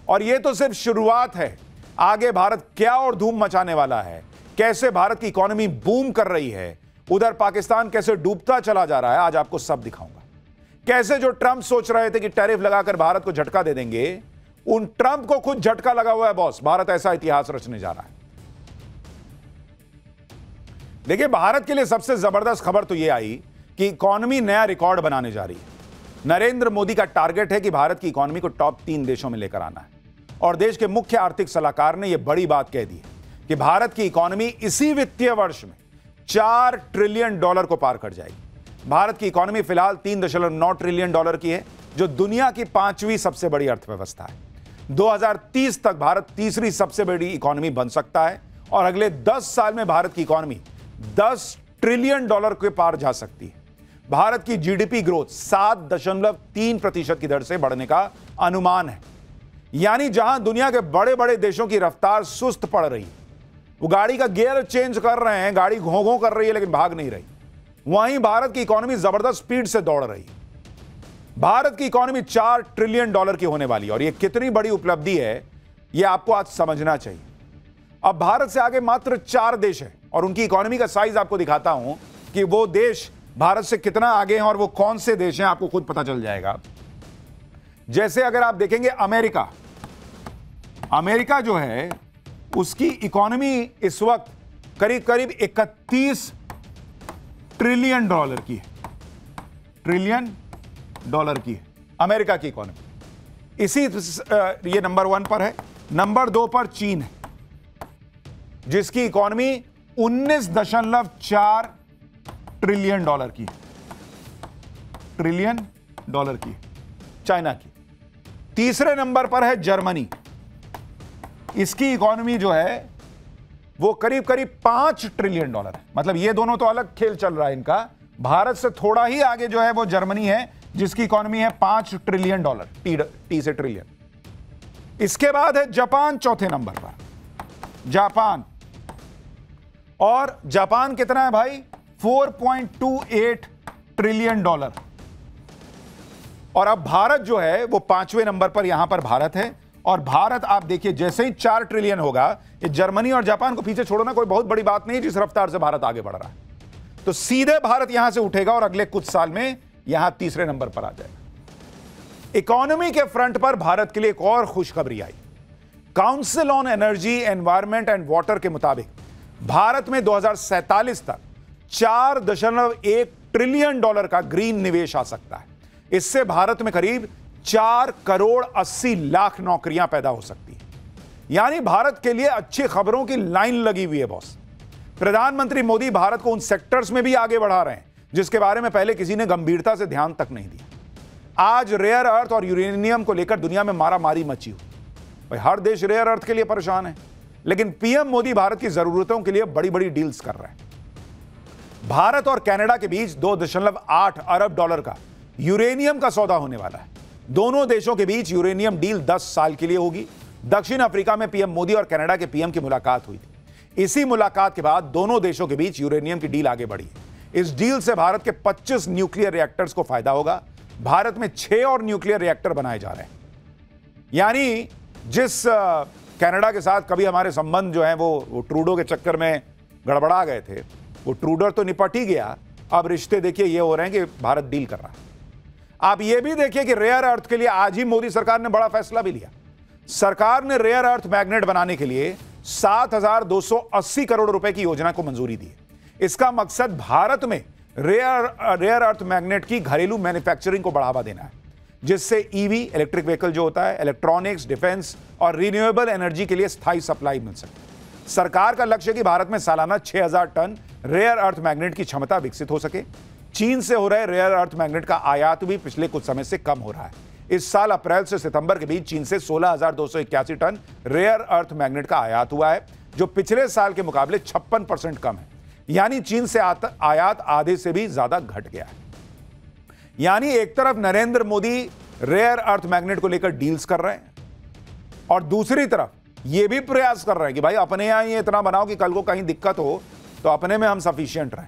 A: और यह तो सिर्फ शुरुआत है, आगे भारत क्या और धूम मचाने वाला है, कैसे भारत की इकोनॉमी बूम कर रही है, उधर पाकिस्तान कैसे डूबता चला जा रहा है, आज आपको सब दिखाऊंगा। कैसे जो ट्रंप सोच रहे थे कि टैरिफ लगाकर भारत को झटका दे देंगे, उन ट्रंप को खुद झटका लगा हुआ है बॉस। भारत ऐसा इतिहास रचने जा रहा है। देखिए, भारत के लिए सबसे जबरदस्त खबर तो यह आई कि इकोनॉमी नया रिकॉर्ड बनाने जा रही है। नरेंद्र मोदी का टारगेट है कि भारत की इकोनॉमी को टॉप 3 देशों में लेकर आना है। और देश के मुख्य आर्थिक सलाहकार ने यह बड़ी बात कह दी है कि भारत की इकोनॉमी इसी वित्तीय वर्ष में $4 ट्रिलियन को पार कर जाएगी। भारत की इकोनॉमी फिलहाल $3.9 ट्रिलियन की है, जो दुनिया की 5वीं सबसे बड़ी अर्थव्यवस्था है। 2030 तक भारत तीसरी सबसे बड़ी इकोनॉमी बन सकता है और अगले 10 साल में भारत की इकोनॉमी $10 ट्रिलियन के पार जा सकती है। भारत की जीडीपी ग्रोथ 7.3% की दर से बढ़ने का अनुमान है। यानी जहां दुनिया के बड़े बड़े देशों की रफ्तार सुस्त पड़ रही है, वो गाड़ी का गियर चेंज कर रहे हैं, गाड़ी घों घों कर रही है लेकिन भाग नहीं रही, वहीं भारत की इकोनॉमी जबरदस्त स्पीड से दौड़ रही है। भारत की इकोनॉमी $4 ट्रिलियन की होने वाली है और यह कितनी बड़ी उपलब्धि है, यह आपको आज समझना चाहिए। अब भारत से आगे मात्र 4 देश है और उनकी इकोनॉमी का साइज आपको दिखाता हूं कि वो देश भारत से कितना आगे हैं और वो कौन से देश हैं, आपको खुद पता चल जाएगा। जैसे अगर आप देखेंगे अमेरिका जो है, उसकी इकोनॉमी इस वक्त करीब करीब $31 ट्रिलियन की है। ट्रिलियन डॉलर की है अमेरिका की इकोनॉमी। इसी ये नंबर 1 पर है। नंबर 2 पर चीन है, जिसकी इकोनॉमी $19.4 ट्रिलियन की है। ट्रिलियन की, चाइना की। तीसरे नंबर पर है जर्मनी, इसकी इकोनॉमी जो है वो करीब करीब $5 ट्रिलियन है। मतलब ये दोनों तो अलग खेल चल रहा है इनका। भारत से थोड़ा ही आगे जो है वो जर्मनी है, जिसकी इकोनॉमी है $5 ट्रिलियन, टी से ट्रिलियन। इसके बाद है जापान चौथे नंबर पर, जापान। और जापान कितना है भाई? $4.28 ट्रिलियन। और अब भारत जो है वो 5वें नंबर पर यहां पर भारत है। और भारत आप देखिए जैसे ही 4 ट्रिलियन होगा, ये जर्मनी और जापान को पीछे छोड़ना कोई बहुत बड़ी बात नहीं, जिस रफ्तार से भारत आगे बढ़ रहा है। तो सीधे भारत यहां से उठेगा और अगले कुछ साल में यहां तीसरे नंबर पर आ जाएगा। इकोनॉमी के फ्रंट पर भारत के लिए एक और खुशखबरी आई। Council on energy, environment and water के मुताबिक भारत में 2047 तक $4.1 ट्रिलियन का ग्रीन निवेश आ सकता है। इससे भारत में करीब 4,80,00,000 नौकरियां पैदा हो सकती हैं। यानी भारत के लिए अच्छी खबरों की लाइन लगी हुई है बॉस। प्रधानमंत्री मोदी भारत को उन सेक्टर्स में भी आगे बढ़ा रहे हैं जिसके बारे में पहले किसी ने गंभीरता से ध्यान तक नहीं दिया। आज रेयर अर्थ और यूरेनियम को लेकर दुनिया में मारामारी मची हुई। भाई हर देश रेयर अर्थ के लिए परेशान है, लेकिन पीएम मोदी भारत की जरूरतों के लिए बड़ी बड़ी डील्स कर रहे हैं। भारत और कनाडा के बीच $2.8 अरब का यूरेनियम का सौदा होने वाला है। दोनों देशों के बीच यूरेनियम डील 10 साल के लिए होगी। दक्षिण अफ्रीका में पीएम मोदी और कनाडा के पीएम की मुलाकात हुई थी। इसी मुलाकात के बाद दोनों देशों के बीच यूरेनियम की डील आगे बढ़ी। इस डील से भारत के 25 न्यूक्लियर रिएक्टर्स को फायदा होगा। भारत में 6 और न्यूक्लियर रिएक्टर बनाए जा रहे हैं। यानी जिस कनाडा के साथ कभी हमारे संबंध जो है वो ट्रूडो के चक्कर में गड़बड़ा गए थे, वो ट्रूडो तो निपट ही गया। अब रिश्ते देखिए ये हो रहे हैं कि भारत डील कर रहा है। आप ये भी देखिए कि रेयर अर्थ के लिए आज ही मोदी सरकार ने बड़ा फैसला भी लिया। सरकार ने रेयर अर्थ मैग्नेट बनाने के लिए 7,280 करोड़ रुपए की योजना को मंजूरी दी। इसका मकसद भारत में रेयर अर्थ मैग्नेट की घरेलू मैन्युफैक्चरिंग को बढ़ावा देना है, जिससे ईवी, इलेक्ट्रिक व्हीकल जो होता है, इलेक्ट्रॉनिक्स, डिफेंस और रिन्यूएबल एनर्जी के लिए स्थायी सप्लाई मिल सके। सरकार का लक्ष्य है कि भारत में सालाना 6,000 टन रेयर अर्थ मैग्नेट की क्षमता विकसित हो सके। चीन से हो रहे रेयर अर्थ मैग्नेट का आयात भी पिछले कुछ समय से कम हो रहा है। इस साल अप्रैल से सितंबर के बीच चीन से 16,281 टन रेयर अर्थ मैग्नेट का आयात हुआ है, जो पिछले साल के मुकाबले 56% कम है। यानी चीन से आयात आधे से भी ज्यादा घट गया है। यानी एक तरफ Narendra Modi rare earth magnet को लेकर डील्स कर रहे हैं और दूसरी तरफ यह भी प्रयास कर रहे हैं कि भाई अपने यहां ये इतना बनाओ कि कल को कहीं दिक्कत हो तो अपने में हम सफिशिएंट रहें।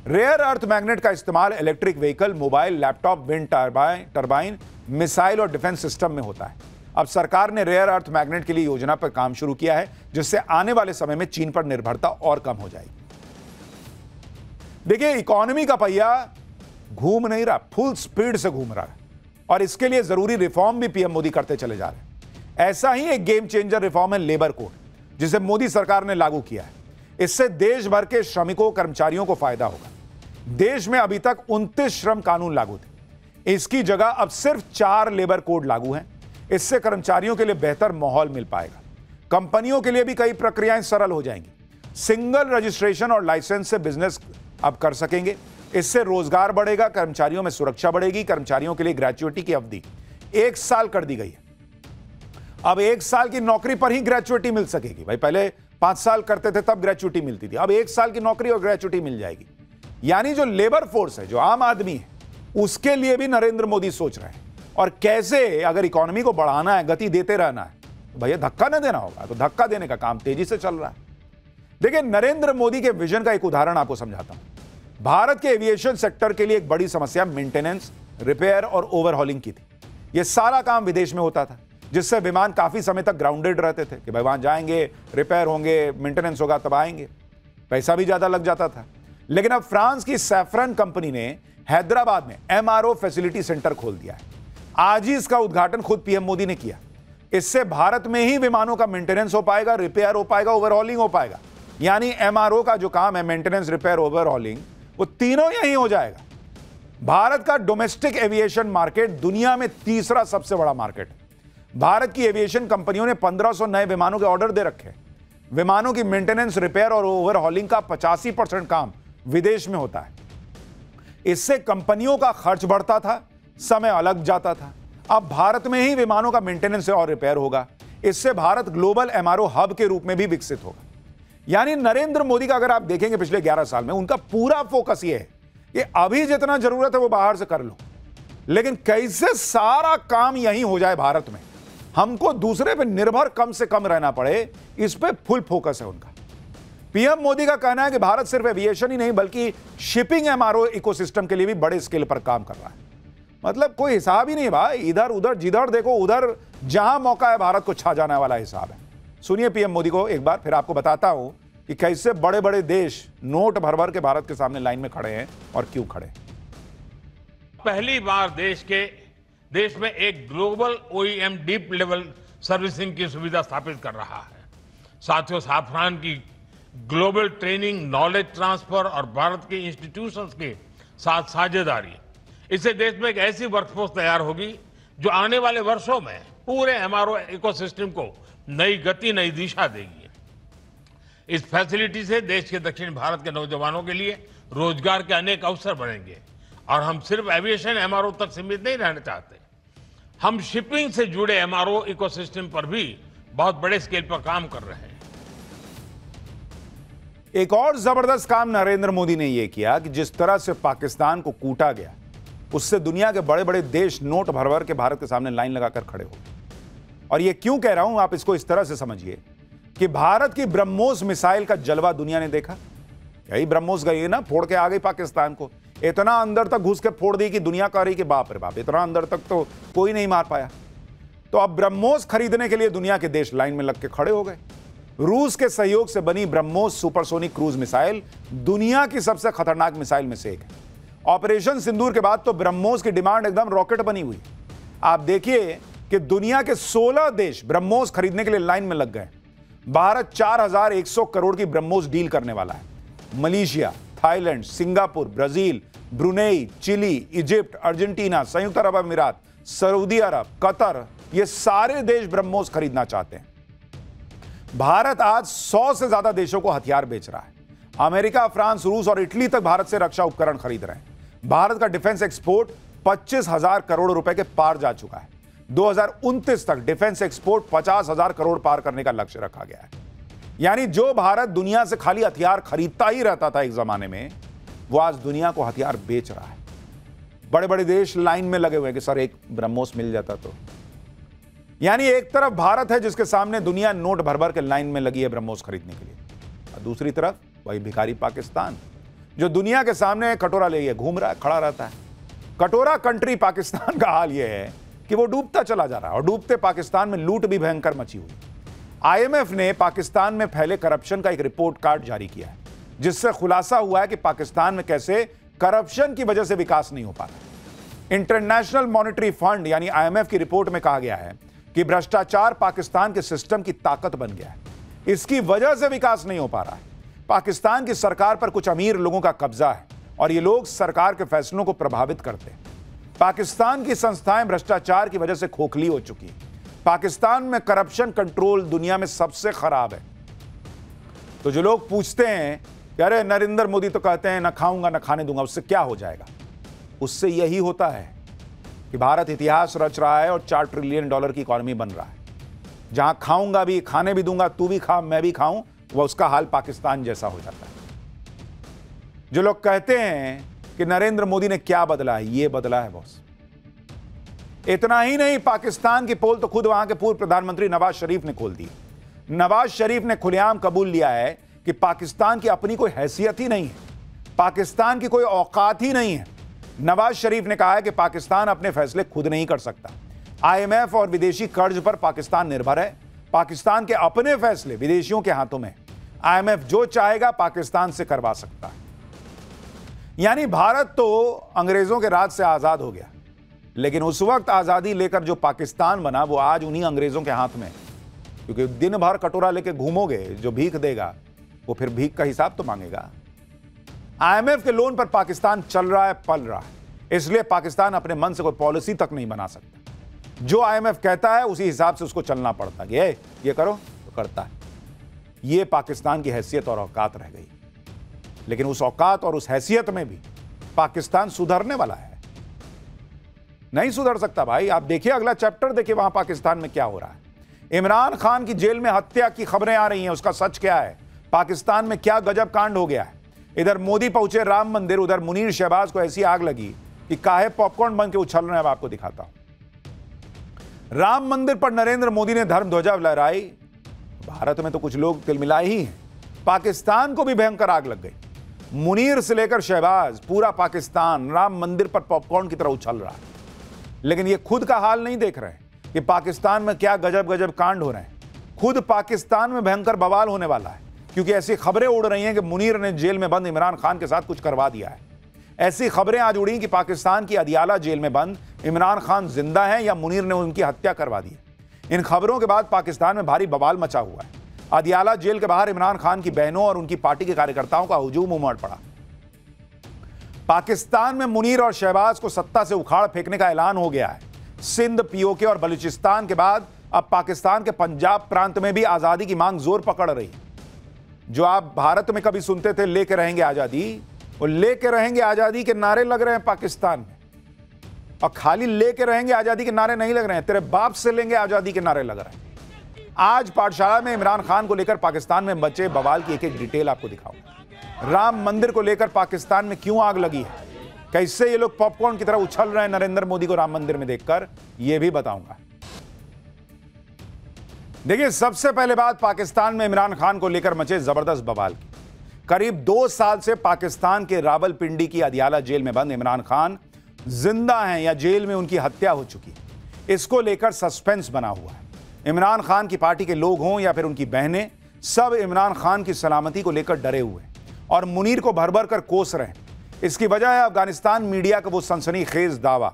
A: रेयर अर्थ मैग्नेट का इस्तेमाल electric vehicle, mobile, laptop, wind turbine, missile और डिफेंस सिस्टम में होता है। अब सरकार ने रेयर अर्थ मैग्नेट के लिए योजना पर काम शुरू किया है, जिससे आने वाले समय में चीन पर निर्भरता और कम हो जाएगी। देखिए, इकोनॉमी का पहिया घूम नहीं रहा, फुल स्पीड से घूम रहा है और इसके लिए जरूरी रिफॉर्म भी पीएम मोदी करते चले जा रहे हैं। ऐसा ही एक गेम चेंजर रिफॉर्म है लेबर कोड, जिसे मोदी सरकार ने लागू किया है। इससे देश भर के श्रमिकों, कर्मचारियों को फायदा होगा। देश में अभी तक 29 श्रम कानून लागू थे, इसकी जगह अब सिर्फ 4 लेबर कोड लागू हैं। इससे कर्मचारियों के लिए बेहतर माहौल मिल पाएगा। कंपनियों के लिए भी कई प्रक्रियाएं सरल हो जाएंगी। सिंगल रजिस्ट्रेशन और लाइसेंस से बिजनेस अब कर सकेंगे। इससे रोजगार बढ़ेगा, कर्मचारियों में सुरक्षा बढ़ेगी। कर्मचारियों के लिए ग्रेचुइटी की अवधि 1 साल कर दी गई है। अब 1 साल की नौकरी पर ही ग्रेचुइटी मिल सकेगी। भाई पहले 5 साल करते थे तब ग्रेचुइटी मिलती थी, अब 1 साल की नौकरी और ग्रेचुइटी मिल जाएगी। यानी जो लेबर फोर्स है, जो आम आदमी है, उसके लिए भी नरेंद्र मोदी सोच रहे हैं। और कैसे अगर इकोनॉमी को बढ़ाना है, गति देते रहना है, तो भैया धक्का न देना होगा। तो धक्का देने का काम तेजी से चल रहा है। देखिए, नरेंद्र मोदी के विजन का एक उदाहरण आपको समझाता हूं। भारत के एविएशन सेक्टर के लिए एक बड़ी समस्या मेंटेनेंस, रिपेयर और ओवरहॉलिंग की थी। यह सारा काम विदेश में होता था, जिससे विमान काफी समय तक ग्राउंडेड रहते थे कि भाई वहां जाएंगे, रिपेयर होंगे, मेंटेनेंस होगा, तब आएंगे। पैसा भी ज्यादा लग जाता था। लेकिन अब फ्रांस की सैफरन कंपनी ने हैदराबाद में एमआरओ फैसिलिटी सेंटर खोल दिया है। आज ही इसका उद्घाटन खुद पीएम मोदी ने किया। इससे भारत में ही विमानों का मेंटेनेंस हो पाएगा, रिपेयर हो पाएगा, ओवरहॉलिंग हो पाएगा। यानी एमआरओ का जो काम है, मेंटेनेंस, रिपेयर, ओवरहॉलिंग, वो तीनों यहीं हो जाएगा। भारत का डोमेस्टिक एविएशन मार्केट दुनिया में तीसरा सबसे बड़ा मार्केट है। भारत की एविएशन कंपनियों ने 1500 नए विमानों के ऑर्डर दे रखे हैं। विमानों की मेंटेनेंस, रिपेयर और ओवरहॉलिंग का 85% काम विदेश में होता है। इससे कंपनियों का खर्च बढ़ता था, समय अलग जाता था। अब भारत में ही विमानों का मेंटेनेंस और रिपेयर होगा। इससे भारत ग्लोबल एमआरओ हब के रूप में भी विकसित होगा। यानी नरेंद्र मोदी का अगर आप देखेंगे पिछले 11 साल में, उनका पूरा फोकस ये है कि अभी जितना जरूरत है वो बाहर से कर लो, लेकिन कैसे सारा काम यहीं हो जाए भारत में, हमको दूसरे पे निर्भर कम से कम रहना पड़े, इस पे फुल फोकस है उनका। पीएम मोदी का कहना है कि भारत सिर्फ एविएशन ही नहीं बल्कि शिपिंग एमआरओ इकोसिस्टम के लिए भी बड़े स्केल पर काम कर रहा है। मतलब कोई हिसाब ही नहीं भाई, इधर उधर जिधर देखो उधर जहां मौका है भारत को छा जाने वाला हिसाब है। सुनिए पीएम मोदी को एक बार, फिर आपको बताता हूं कि कैसे बड़े बड़े देश नोट भर भर के भारत के सामने लाइन में खड़े हैं और क्यों खड़े।
H: पहली बार देश में एक global OEM deep level servicing की सुविधा स्थापित कर रहा है। साथियों, साफरान की ग्लोबल ट्रेनिंग, नॉलेज ट्रांसफर और भारत के इंस्टीट्यूशंस के साथ साझेदारी, इससे देश में एक ऐसी वर्कफोर्स तैयार होगी जो आने वाले वर्षों में पूरे एमआरओ इकोसिस्टम को नई गति, नई दिशा देगी। इस फैसिलिटी से देश के दक्षिण भारत के नौजवानों के लिए रोजगार के अनेक अवसर बढ़ेंगे और हम सिर्फ एविएशन एमआरओ तक सीमित नहीं रहना चाहते। हम शिपिंग से जुड़े एमआरओ इकोसिस्टम पर भी बहुत बड़े स्केल पर काम कर रहे हैं।
A: एक और जबरदस्त काम नरेंद्र मोदी ने यह किया कि जिस तरह से पाकिस्तान को कूटा गया, उससे दुनिया के बड़े बड़े देश नोट भर भर के भारत के सामने लाइन लगाकर खड़े हो। और ये क्यों कह रहा हूं, आप इसको इस तरह से समझिए कि भारत की ब्रह्मोस मिसाइल का जलवा दुनिया ने देखा। यही ब्रह्मोस गई है ना, फोड़ के आ गई पाकिस्तान को, इतना अंदर तक घुस के फोड़ दी कि दुनिया कह रही कि बाप रे बाप, इतना अंदर तक तो कोई नहीं मार पाया। तो अब ब्रह्मोस खरीदने के लिए दुनिया के देश लाइन में लग के खड़े हो गए। रूस के सहयोग से बनी ब्रह्मोस सुपरसोनिक क्रूज मिसाइल दुनिया की सबसे खतरनाक मिसाइल में से एक है। ऑपरेशन सिंदूर के बाद तो ब्रह्मोस की डिमांड एकदम रॉकेट बनी हुई। आप देखिए कि दुनिया के 16 देश ब्रह्मोस खरीदने के लिए लाइन में लग गए। भारत 4100 करोड़ की ब्रह्मोस डील करने वाला है। Malaysia, Thailand, Singapore, Brazil, Brunei, Chile, Egypt, Argentina, संयुक्त अरब अमीरात, सऊदी अरब, कतर, ये सारे देश ब्रह्मोस खरीदना चाहते हैं। भारत आज 100 से ज्यादा देशों को हथियार बेच रहा है। अमेरिका, फ्रांस, रूस और इटली तक भारत से रक्षा उपकरण खरीद रहे हैं। भारत का डिफेंस एक्सपोर्ट 25,000 करोड़ रुपए के पार जा चुका है। 2029 तक डिफेंस एक्सपोर्ट 50,000 करोड़ पार करने का लक्ष्य रखा गया है। यानी जो भारत दुनिया से खाली हथियार खरीदता ही रहता था एक जमाने में, वो आज दुनिया को हथियार बेच रहा है। बड़े बड़े देश लाइन में लगे हुए कि सर एक ब्रह्मोस मिल जाता तो। यानी एक तरफ भारत है जिसके सामने दुनिया नोट भर भर के लाइन में लगी है ब्रह्मोस खरीदने के लिए, और दूसरी तरफ वही भिखारी पाकिस्तान जो दुनिया के सामने कटोरा ले घूम रहा है, खड़ा रहता है। कटोरा कंट्री पाकिस्तान का हाल यह है कि वो डूबता चला जा रहा है और डूबते पाकिस्तान में लूट भी भयंकर मची हुई। आईएमएफ ने पाकिस्तान में फैले करप्शन का एक रिपोर्ट कार्ड जारी किया है, जिससे खुलासा हुआ है कि पाकिस्तान में कैसे करप्शन की वजह से विकास नहीं हो पा रहा। इंटरनेशनल मॉनेटरी फंड यानी आईएमएफ की रिपोर्ट में कहा गया है कि भ्रष्टाचार पाकिस्तान के सिस्टम की ताकत बन गया है, इसकी वजह से विकास नहीं हो पा रहा है। पाकिस्तान की सरकार पर कुछ अमीर लोगों का कब्जा है और ये लोग सरकार के फैसलों को प्रभावित करते हैं। पाकिस्तान की संस्थाएं भ्रष्टाचार की वजह से खोखली हो चुकी हैं। पाकिस्तान में करप्शन कंट्रोल दुनिया में सबसे खराब है। तो जो लोग पूछते हैं कि अरे नरेंद्र मोदी तो कहते हैं ना खाऊंगा ना खाने दूंगा, उससे क्या हो जाएगा? उससे यही होता है कि भारत इतिहास रच रहा है और $4 ट्रिलियन की इकॉनमी बन रहा है। जहां खाऊंगा भी, खाने भी दूंगा, तू भी खा मैं भी खाऊं, वह उसका हाल पाकिस्तान जैसा हो जाता है। जो लोग कहते हैं कि नरेंद्र मोदी ने क्या बदला है, ये बदला है बॉस। इतना ही नहीं, पाकिस्तान की पोल तो खुद वहां के पूर्व प्रधानमंत्री नवाज शरीफ ने खोल दी। नवाज शरीफ ने खुलेआम कबूल लिया है कि पाकिस्तान की अपनी कोई हैसियत ही नहीं है, पाकिस्तान की कोई औकात ही नहीं है। नवाज शरीफ ने कहा है कि पाकिस्तान अपने फैसले खुद नहीं कर सकता। आईएमएफ और विदेशी कर्ज पर पाकिस्तान निर्भर है। पाकिस्तान के अपने फैसले विदेशियों के हाथों में। आईएमएफ जो चाहेगा पाकिस्तान से करवा सकता है। यानी भारत तो अंग्रेजों के राज से आजाद हो गया, लेकिन उस वक्त आजादी लेकर जो पाकिस्तान बना वो आज उन्हीं अंग्रेजों के हाथ में। क्योंकि दिन भर कटोरा लेके घूमोगे, जो भीख देगा वो फिर भीख का हिसाब तो मांगेगा। आईएमएफ के लोन पर पाकिस्तान चल रहा है, पल रहा है, इसलिए पाकिस्तान अपने मन से कोई पॉलिसी तक नहीं बना सकता। जो आईएमएफ कहता है उसी हिसाब से उसको चलना पड़ता है। ये करो तो करता है। ये पाकिस्तान की हैसियत और औकात रह गई। लेकिन उस औकात और उस हैसियत में भी पाकिस्तान सुधरने वाला है? नहीं सुधर सकता भाई। आप देखिए अगला चैप्टर देखिए वहां पाकिस्तान में क्या हो रहा है। इमरान खान की जेल में हत्या की खबरें आ रही हैं, उसका सच क्या है? पाकिस्तान में क्या गजब कांड हो गया है। इधर मोदी पहुंचे राम मंदिर, उधर मुनीर शहबाज को ऐसी आग लगी कि काहे पॉपकॉर्न बन के उछल रहे हैं। अब आपको दिखाता हूं। राम मंदिर पर नरेंद्र मोदी ने धर्म ध्वजा लहराई। भारत में तो कुछ लोग तिलमिलाए ही हैं, पाकिस्तान को भी भयंकर आग लग गई। मुनीर से लेकर शहबाज, पूरा पाकिस्तान राम मंदिर पर पॉपकॉर्न की तरह उछल रहा है। लेकिन ये खुद का हाल नहीं देख रहे कि पाकिस्तान में क्या गजब गजब कांड हो रहे हैं। खुद पाकिस्तान में भयंकर बवाल होने वाला है, क्योंकि ऐसी खबरें उड़ रही हैं कि मुनीर ने जेल में बंद इमरान खान के साथ कुछ करवा दिया है। ऐसी खबरें आज उड़ी कि पाकिस्तान की अदियाला जेल में बंद इमरान खान जिंदा है या मुनीर ने उनकी हत्या करवा दी है। इन खबरों के बाद पाकिस्तान में भारी बवाल मचा हुआ है। अदियाला जेल के बाहर इमरान खान की बहनों और उनकी पार्टी के कार्यकर्ताओं का हुजूम उमड़ पड़ा। पाकिस्तान में मुनीर और शहबाज को सत्ता से उखाड़ फेंकने का ऐलान हो गया है। सिंध, पीओके और बलूचिस्तान के बाद अब पाकिस्तान के पंजाब प्रांत में भी आजादी की मांग जोर पकड़ रही है। जो आप भारत में कभी सुनते थे लेके रहेंगे आजादी, वो लेके रहेंगे आजादी के नारे लग रहे हैं पाकिस्तान में। और खाली लेके रहेंगे आजादी के नारे नहीं लग रहे हैं, तेरे बाप से लेंगे आजादी के नारे लग रहे हैं। आज पाठशाला में इमरान खान को लेकर पाकिस्तान में बचे बवाल की एक एक डिटेल आपको दिखाऊंगा। राम मंदिर को लेकर पाकिस्तान में क्यों आग लगी है, कैसे ये लोग पॉपकॉर्न की तरह उछल रहे हैं नरेंद्र मोदी को राम मंदिर में देखकर, यह भी बताऊंगा। देखिए, सबसे पहले बात पाकिस्तान में इमरान खान को लेकर मचे जबरदस्त बवाल की। करीब 2 साल से पाकिस्तान के रावलपिंडी की अदियाला जेल में बंद इमरान खान जिंदा हैं या जेल में उनकी हत्या हो चुकी है। इसको लेकर सस्पेंस बना हुआ है। इमरान खान की पार्टी के लोग हों या फिर उनकी बहनें, सब इमरान खान की सलामती को लेकर डरे हुए हैं और मुनीर को भर भर कर कोस रहे हैं। इसकी वजह है अफगानिस्तान मीडिया का वो सनसनीखेज दावा।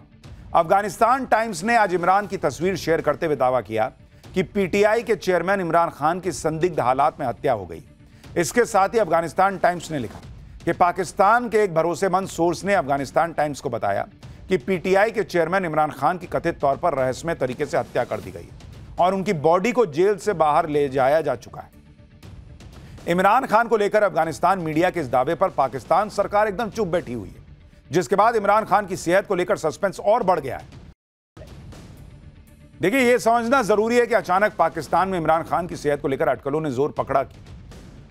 A: अफगानिस्तान टाइम्स ने आज इमरान की तस्वीर शेयर करते हुए दावा किया कि पीटीआई के चेयरमैन इमरान खान की संदिग्ध हालात में हत्या हो गई। इसके साथ ही अफगानिस्तान टाइम्स ने लिखा कि पाकिस्तान के एक भरोसेमंद सोर्स ने अफगानिस्तान टाइम्स को बताया कि पीटीआई के चेयरमैन इमरान खान की कथित तौर पर रहस्यमय तरीके से हत्या कर दी गई और उनकी बॉडी को जेल से बाहर ले जाया जा चुका है। इमरान खान को लेकर अफगानिस्तान मीडिया के इस दावे पर पाकिस्तान सरकार एकदम चुप बैठी हुई है, जिसके बाद इमरान खान की सेहत को लेकर सस्पेंस और बढ़ गया है। देखिए, यह समझना जरूरी है कि अचानक पाकिस्तान में इमरान खान की सेहत को लेकर अटकलों ने जोर पकड़ा कि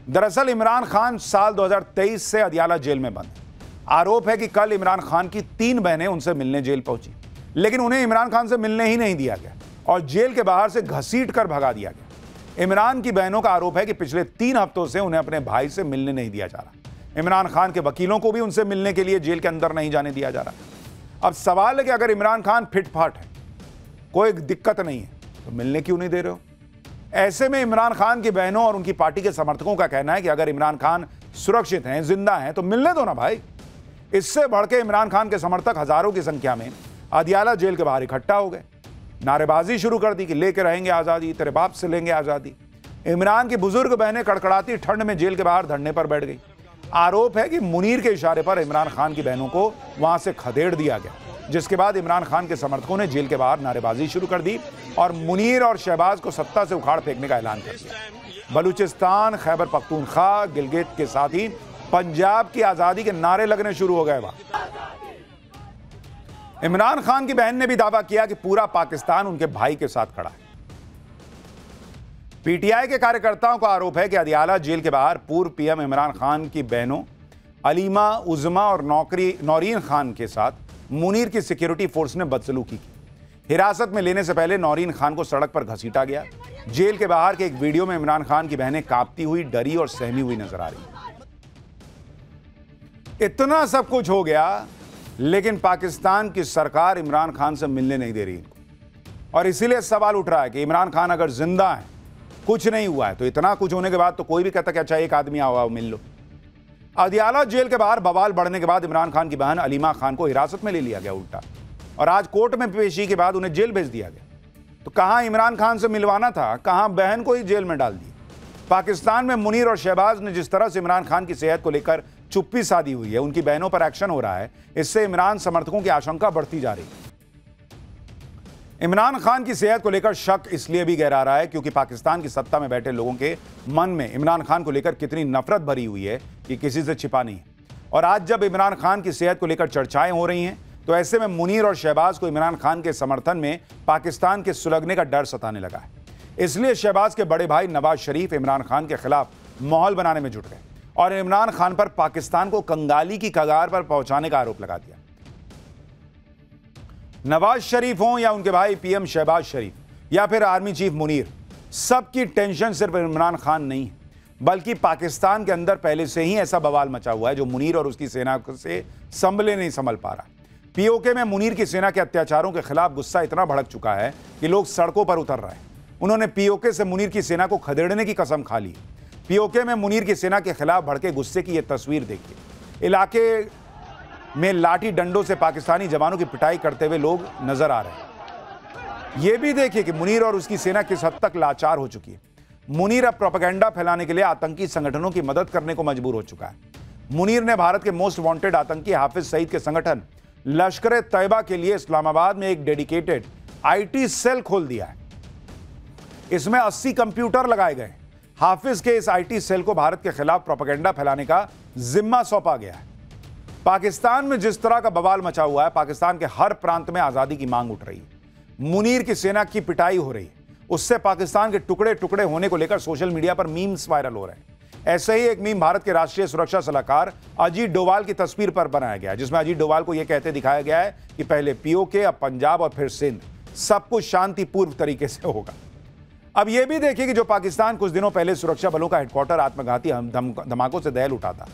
A: दरअसल इमरान खान साल 2023 से अदियाला जेल में बंद है। आरोप है कि कल इमरान खान की 3 बहनें उनसे मिलने जेल पहुंची, लेकिन उन्हें इमरान खान से मिलने ही नहीं दिया गया और जेल के बाहर से घसीट कर भगा दिया गया। इमरान की बहनों का आरोप है कि पिछले 3 हफ्तों से उन्हें अपने भाई से मिलने नहीं दिया जा रहा। इमरान खान के वकीलों को भी उनसे मिलने के लिए जेल के अंदर नहीं जाने दिया जा रहा। अब सवाल है कि अगर इमरान खान फिटफाट है, कोई दिक्कत नहीं है, तो मिलने क्यों नहीं दे रहे हो? ऐसे में इमरान खान की बहनों और उनकी पार्टी के समर्थकों का कहना है कि अगर इमरान खान सुरक्षित हैं, जिंदा हैं, तो मिलने दो ना भाई। इससे बढ़ के इमरान खान के समर्थक हजारों की संख्या में अदियाला जेल के बाहर इकट्ठा हो गए, नारेबाजी शुरू कर दी कि लेके रहेंगे आजादी, तेरे बाप से लेंगे आजादी। इमरान की बुजुर्ग बहनें कड़कड़ाती ठंड में जेल के बाहर धरने पर बैठ गई। आरोप है कि मुनीर के इशारे पर इमरान खान की बहनों को वहां से खदेड़ दिया गया, जिसके बाद इमरान खान के समर्थकों ने जेल के बाहर नारेबाजी शुरू कर दी और मुनीर और शहबाज को सत्ता से उखाड़ फेंकने का ऐलान कर दिया। बलूचिस्तान, खैबर पख्तूनख्वा, गिलगित के साथ ही पंजाब की आजादी के नारे लगने शुरू हो गए वहां। इमरान खान की बहन ने भी दावा किया कि पूरा पाकिस्तान उनके भाई के साथ खड़ा है। पीटीआई के कार्यकर्ताओं का आरोप है कि अदियाला जेल के बाहर पूर्व पीएम इमरान खान की बहनों अलीमा, उज़मा और नौरीन खान के साथ मुनीर की सिक्योरिटी फोर्स ने बदसलूकी की। हिरासत में लेने से पहले नौरीन खान को सड़क पर घसीटा गया। जेल के बाहर के एक वीडियो में इमरान खान की बहनें कांपती हुई, डरी और सहमी हुई नजर आ रही। इतना सब कुछ हो गया, लेकिन पाकिस्तान की सरकार इमरान खान से मिलने नहीं दे रही इनको। और इसीलिए सवाल उठ रहा है कि इमरान खान अगर जिंदा है, कुछ नहीं हुआ है, तो इतना कुछ होने के बाद तो कोई भी कहता कि अच्छा एक आदमी आओ मिल लो। अदियाला जेल के बाहर बवाल बढ़ने के बाद इमरान खान की बहन अलीमा खान को हिरासत में ले लिया गया उल्टा, और आज कोर्ट में पेशी के बाद उन्हें जेल भेज दिया गया। तो कहां इमरान खान से मिलवाना था, कहां बहन को ही जेल में डाल दिया। पाकिस्तान में मुनीर और शहबाज ने जिस तरह से इमरान खान की सेहत को लेकर चुप्पी साधी हुई है, उनकी बहनों पर एक्शन हो रहा है, इससे इमरान समर्थकों की आशंका बढ़ती जा रही है। इमरान खान की सेहत को लेकर शक इसलिए भी गहरा रहा है क्योंकि पाकिस्तान की सत्ता में बैठे लोगों के मन में इमरान खान को लेकर कितनी नफरत भरी हुई है, ये किसी से छिपा नहीं है। और आज जब इमरान खान की सेहत को लेकर चर्चाएं हो रही हैं, तो ऐसे में मुनीर और शहबाज को इमरान खान के समर्थन में पाकिस्तान के सुलगने का डर सताने लगा है। इसलिए शहबाज के बड़े भाई नवाज शरीफ इमरान खान के खिलाफ माहौल बनाने में जुट गए और इमरान खान पर पाकिस्तान को कंगाली की कगार पर पहुंचाने का आरोप लगा दिया। नवाज शरीफ हों या उनके भाई पीएम शहबाज शरीफ या फिर आर्मी चीफ मुनीर, सबकी टेंशन सिर्फ इमरान खान नहीं है, बल्कि पाकिस्तान के अंदर पहले से ही ऐसा बवाल मचा हुआ है जो मुनीर और उसकी सेना से संभले नहीं संभल पा रहा। पीओके में मुनीर की सेना के अत्याचारों के खिलाफ गुस्सा इतना भड़क चुका है कि लोग सड़कों पर उतर रहे हैं। उन्होंने पीओके से मुनीर की सेना को खदेड़ने की कसम खा ली। पीओके में मुनीर की सेना के खिलाफ भड़के गुस्से की यह तस्वीर देखिए। इलाके में लाठी डंडों से पाकिस्तानी जवानों की पिटाई करते हुए लोग नजर आ रहे हैं। यह भी देखिए कि मुनीर और उसकी सेना किस हद तक लाचार हो चुकी है। मुनीर अब प्रोपेगेंडा फैलाने के लिए आतंकी संगठनों की मदद करने को मजबूर हो चुका है। मुनीर ने भारत के मोस्ट वांटेड आतंकी हाफिज सईद के संगठन लश्कर तैयबा के लिए इस्लामाबाद में एक डेडिकेटेड आईटी सेल खोल दिया है। इसमें 80 कंप्यूटर लगाए गए। हाफिज के इस आईटी सेल को भारत के खिलाफ प्रोपेगेंडा फैलाने का जिम्मा सौंपा गया है। पाकिस्तान में जिस तरह का बवाल मचा हुआ है, पाकिस्तान के हर प्रांत में आजादी की मांग उठ रही है। मुनीर की सेना की पिटाई हो रही है, उससे पाकिस्तान के टुकड़े टुकड़े होने को लेकर सोशल मीडिया पर मीम्स वायरल हो रहे हैं। ऐसे ही एक मीम भारत के राष्ट्रीय सुरक्षा सलाहकार अजीत डोवाल की तस्वीर पर बनाया गया है, जिसमें अजीत डोवाल को यह कहते दिखाया गया है कि पहले पीओके, अब पंजाब और फिर सिंध, सब कुछ शांतिपूर्व तरीके से होगा। अब यह भी देखिए कि जो पाकिस्तान कुछ दिनों पहले सुरक्षा बलों का हेडक्वार्टर आत्मघाती धमाकों से दहल उठा था,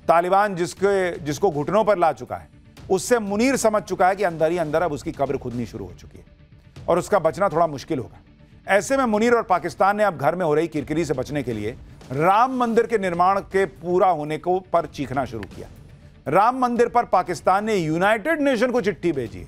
A: तालिबान जिसको घुटनों पर ला चुका है, उससे मुनीर समझ चुका है कि अंदर ही अंदर अब उसकी कब्र खुदनी शुरू हो चुकी है और उसका बचना थोड़ा मुश्किल होगा। ऐसे में मुनीर और पाकिस्तान ने अब घर में हो रही किरकिरी से बचने के लिए राम मंदिर के निर्माण के पूरा होने को पर चीखना शुरू किया। राम मंदिर पर पाकिस्तान ने यूनाइटेड नेशन को चिट्ठी भेजी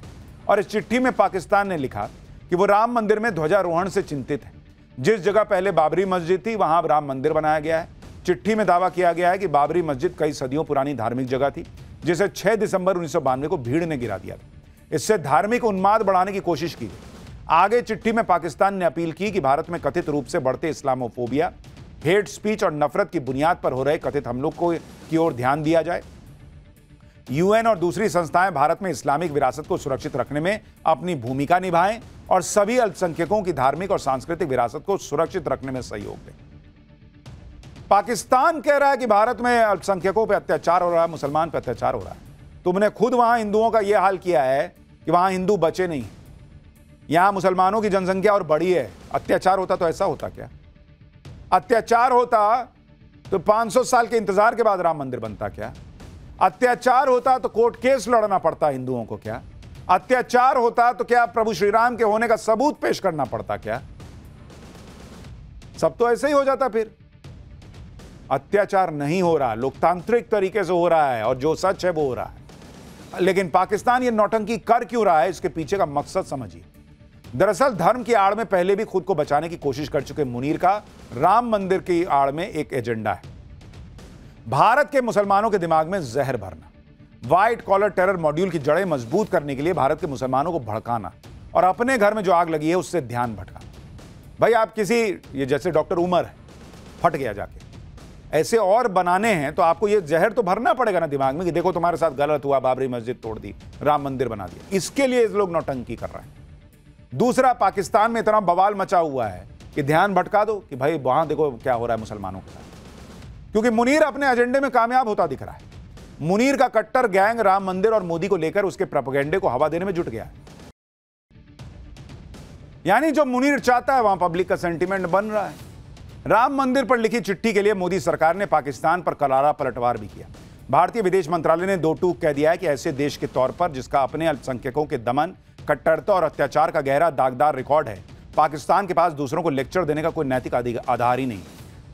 A: और इस चिट्ठी में पाकिस्तान ने लिखा कि वो राम मंदिर में ध्वजारोहण से चिंतित है। जिस जगह पहले बाबरी मस्जिद थी, वहां अब राम मंदिर बनाया गया है। चिट्ठी में दावा किया गया है कि बाबरी मस्जिद कई सदियों पुरानी धार्मिक जगह थी, जिसे 6 दिसंबर 1992 को भीड़ ने गिरा दिया था। इससे धार्मिक उन्माद बढ़ाने की कोशिश की गई। आगे चिट्ठी में पाकिस्तान ने अपील की कि भारत में कथित रूप से बढ़ते इस्लामोफोबिया, हेट स्पीच और नफरत की बुनियाद पर हो रहे कथित हमलों की ओर ध्यान दिया जाए। यूएन और दूसरी संस्थाएं भारत में इस्लामिक विरासत को सुरक्षित रखने में अपनी भूमिका निभाएं और सभी अल्पसंख्यकों की धार्मिक और सांस्कृतिक विरासत को सुरक्षित रखने में सहयोग दें। पाकिस्तान कह रहा है कि भारत में अल्पसंख्यकों पर अत्याचार हो रहा है, मुसलमान पर अत्याचार हो रहा है। तुमने खुद वहां हिंदुओं का यह हाल किया है कि वहां हिंदू बचे नहीं। यहां मुसलमानों की जनसंख्या और बढ़ी है। अत्याचार होता तो ऐसा होता क्या? अत्याचार होता तो 500 साल के इंतजार के बाद राम मंदिर बनता क्या? अत्याचार होता तो कोर्ट केस लड़ना पड़ता हिंदुओं को क्या? अत्याचार होता तो क्या प्रभु श्री राम के होने का सबूत पेश करना पड़ता क्या? सब तो ऐसे ही हो जाता। फिर अत्याचार नहीं हो रहा, लोकतांत्रिक तरीके से हो रहा है और जो सच है वो हो रहा है। लेकिन पाकिस्तान ये नौटंकी कर क्यों रहा है, इसके पीछे का मकसद समझिए। दरअसल धर्म की आड़ में पहले भी खुद को बचाने की कोशिश कर चुके मुनीर का राम मंदिर की आड़ में एक एजेंडा है। भारत के मुसलमानों के दिमाग में जहर भरना, व्हाइट कॉलर टेरर मॉड्यूल की जड़ें मजबूत करने के लिए भारत के मुसलमानों को भड़काना और अपने घर में जो आग लगी है उससे ध्यान भटकाना। भाई आप किसी, ये जैसे डॉक्टर उमर है, फट गया जाके, ऐसे और बनाने हैं तो आपको ये जहर तो भरना पड़ेगा ना दिमाग में कि देखो तुम्हारे साथ गलत हुआ, बाबरी मस्जिद तोड़ दी, राम मंदिर बना दिया। इसके लिए इस लोग नौटंकी कर रहे हैं। दूसरा, पाकिस्तान में इतना बवाल मचा हुआ है कि ध्यान भटका दो कि भाई वहां देखो क्या हो रहा है मुसलमानों के साथ, क्योंकि मुनीर अपने एजेंडे में कामयाब होता दिख रहा है। मुनीर का कट्टर गैंग राम मंदिर और मोदी को लेकर उसके प्रोपेगेंडे को हवा देने में जुट गया है। यानी जो मुनीर चाहता है वहां पब्लिक का सेंटीमेंट बन रहा है। राम मंदिर पर लिखी चिट्ठी के लिए मोदी सरकार ने पाकिस्तान पर करारा पलटवार भी किया। भारतीय विदेश मंत्रालय ने दो टूक कह दिया है कि ऐसे देश के तौर पर जिसका अपने अल्पसंख्यकों के दमन, कट्टरता और अत्याचार का गहरा दागदार रिकॉर्ड है, पाकिस्तान के पास दूसरों को लेक्चर देने का कोई नैतिक आधार ही नहीं।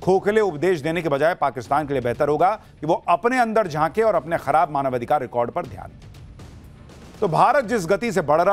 A: खोखले उपदेश देने के बजाय पाकिस्तान के लिए बेहतर होगा कि वो अपने अंदर झांके और अपने खराब मानवाधिकार रिकॉर्ड पर ध्यान दे। तो भारत जिस गति से बढ़ रहा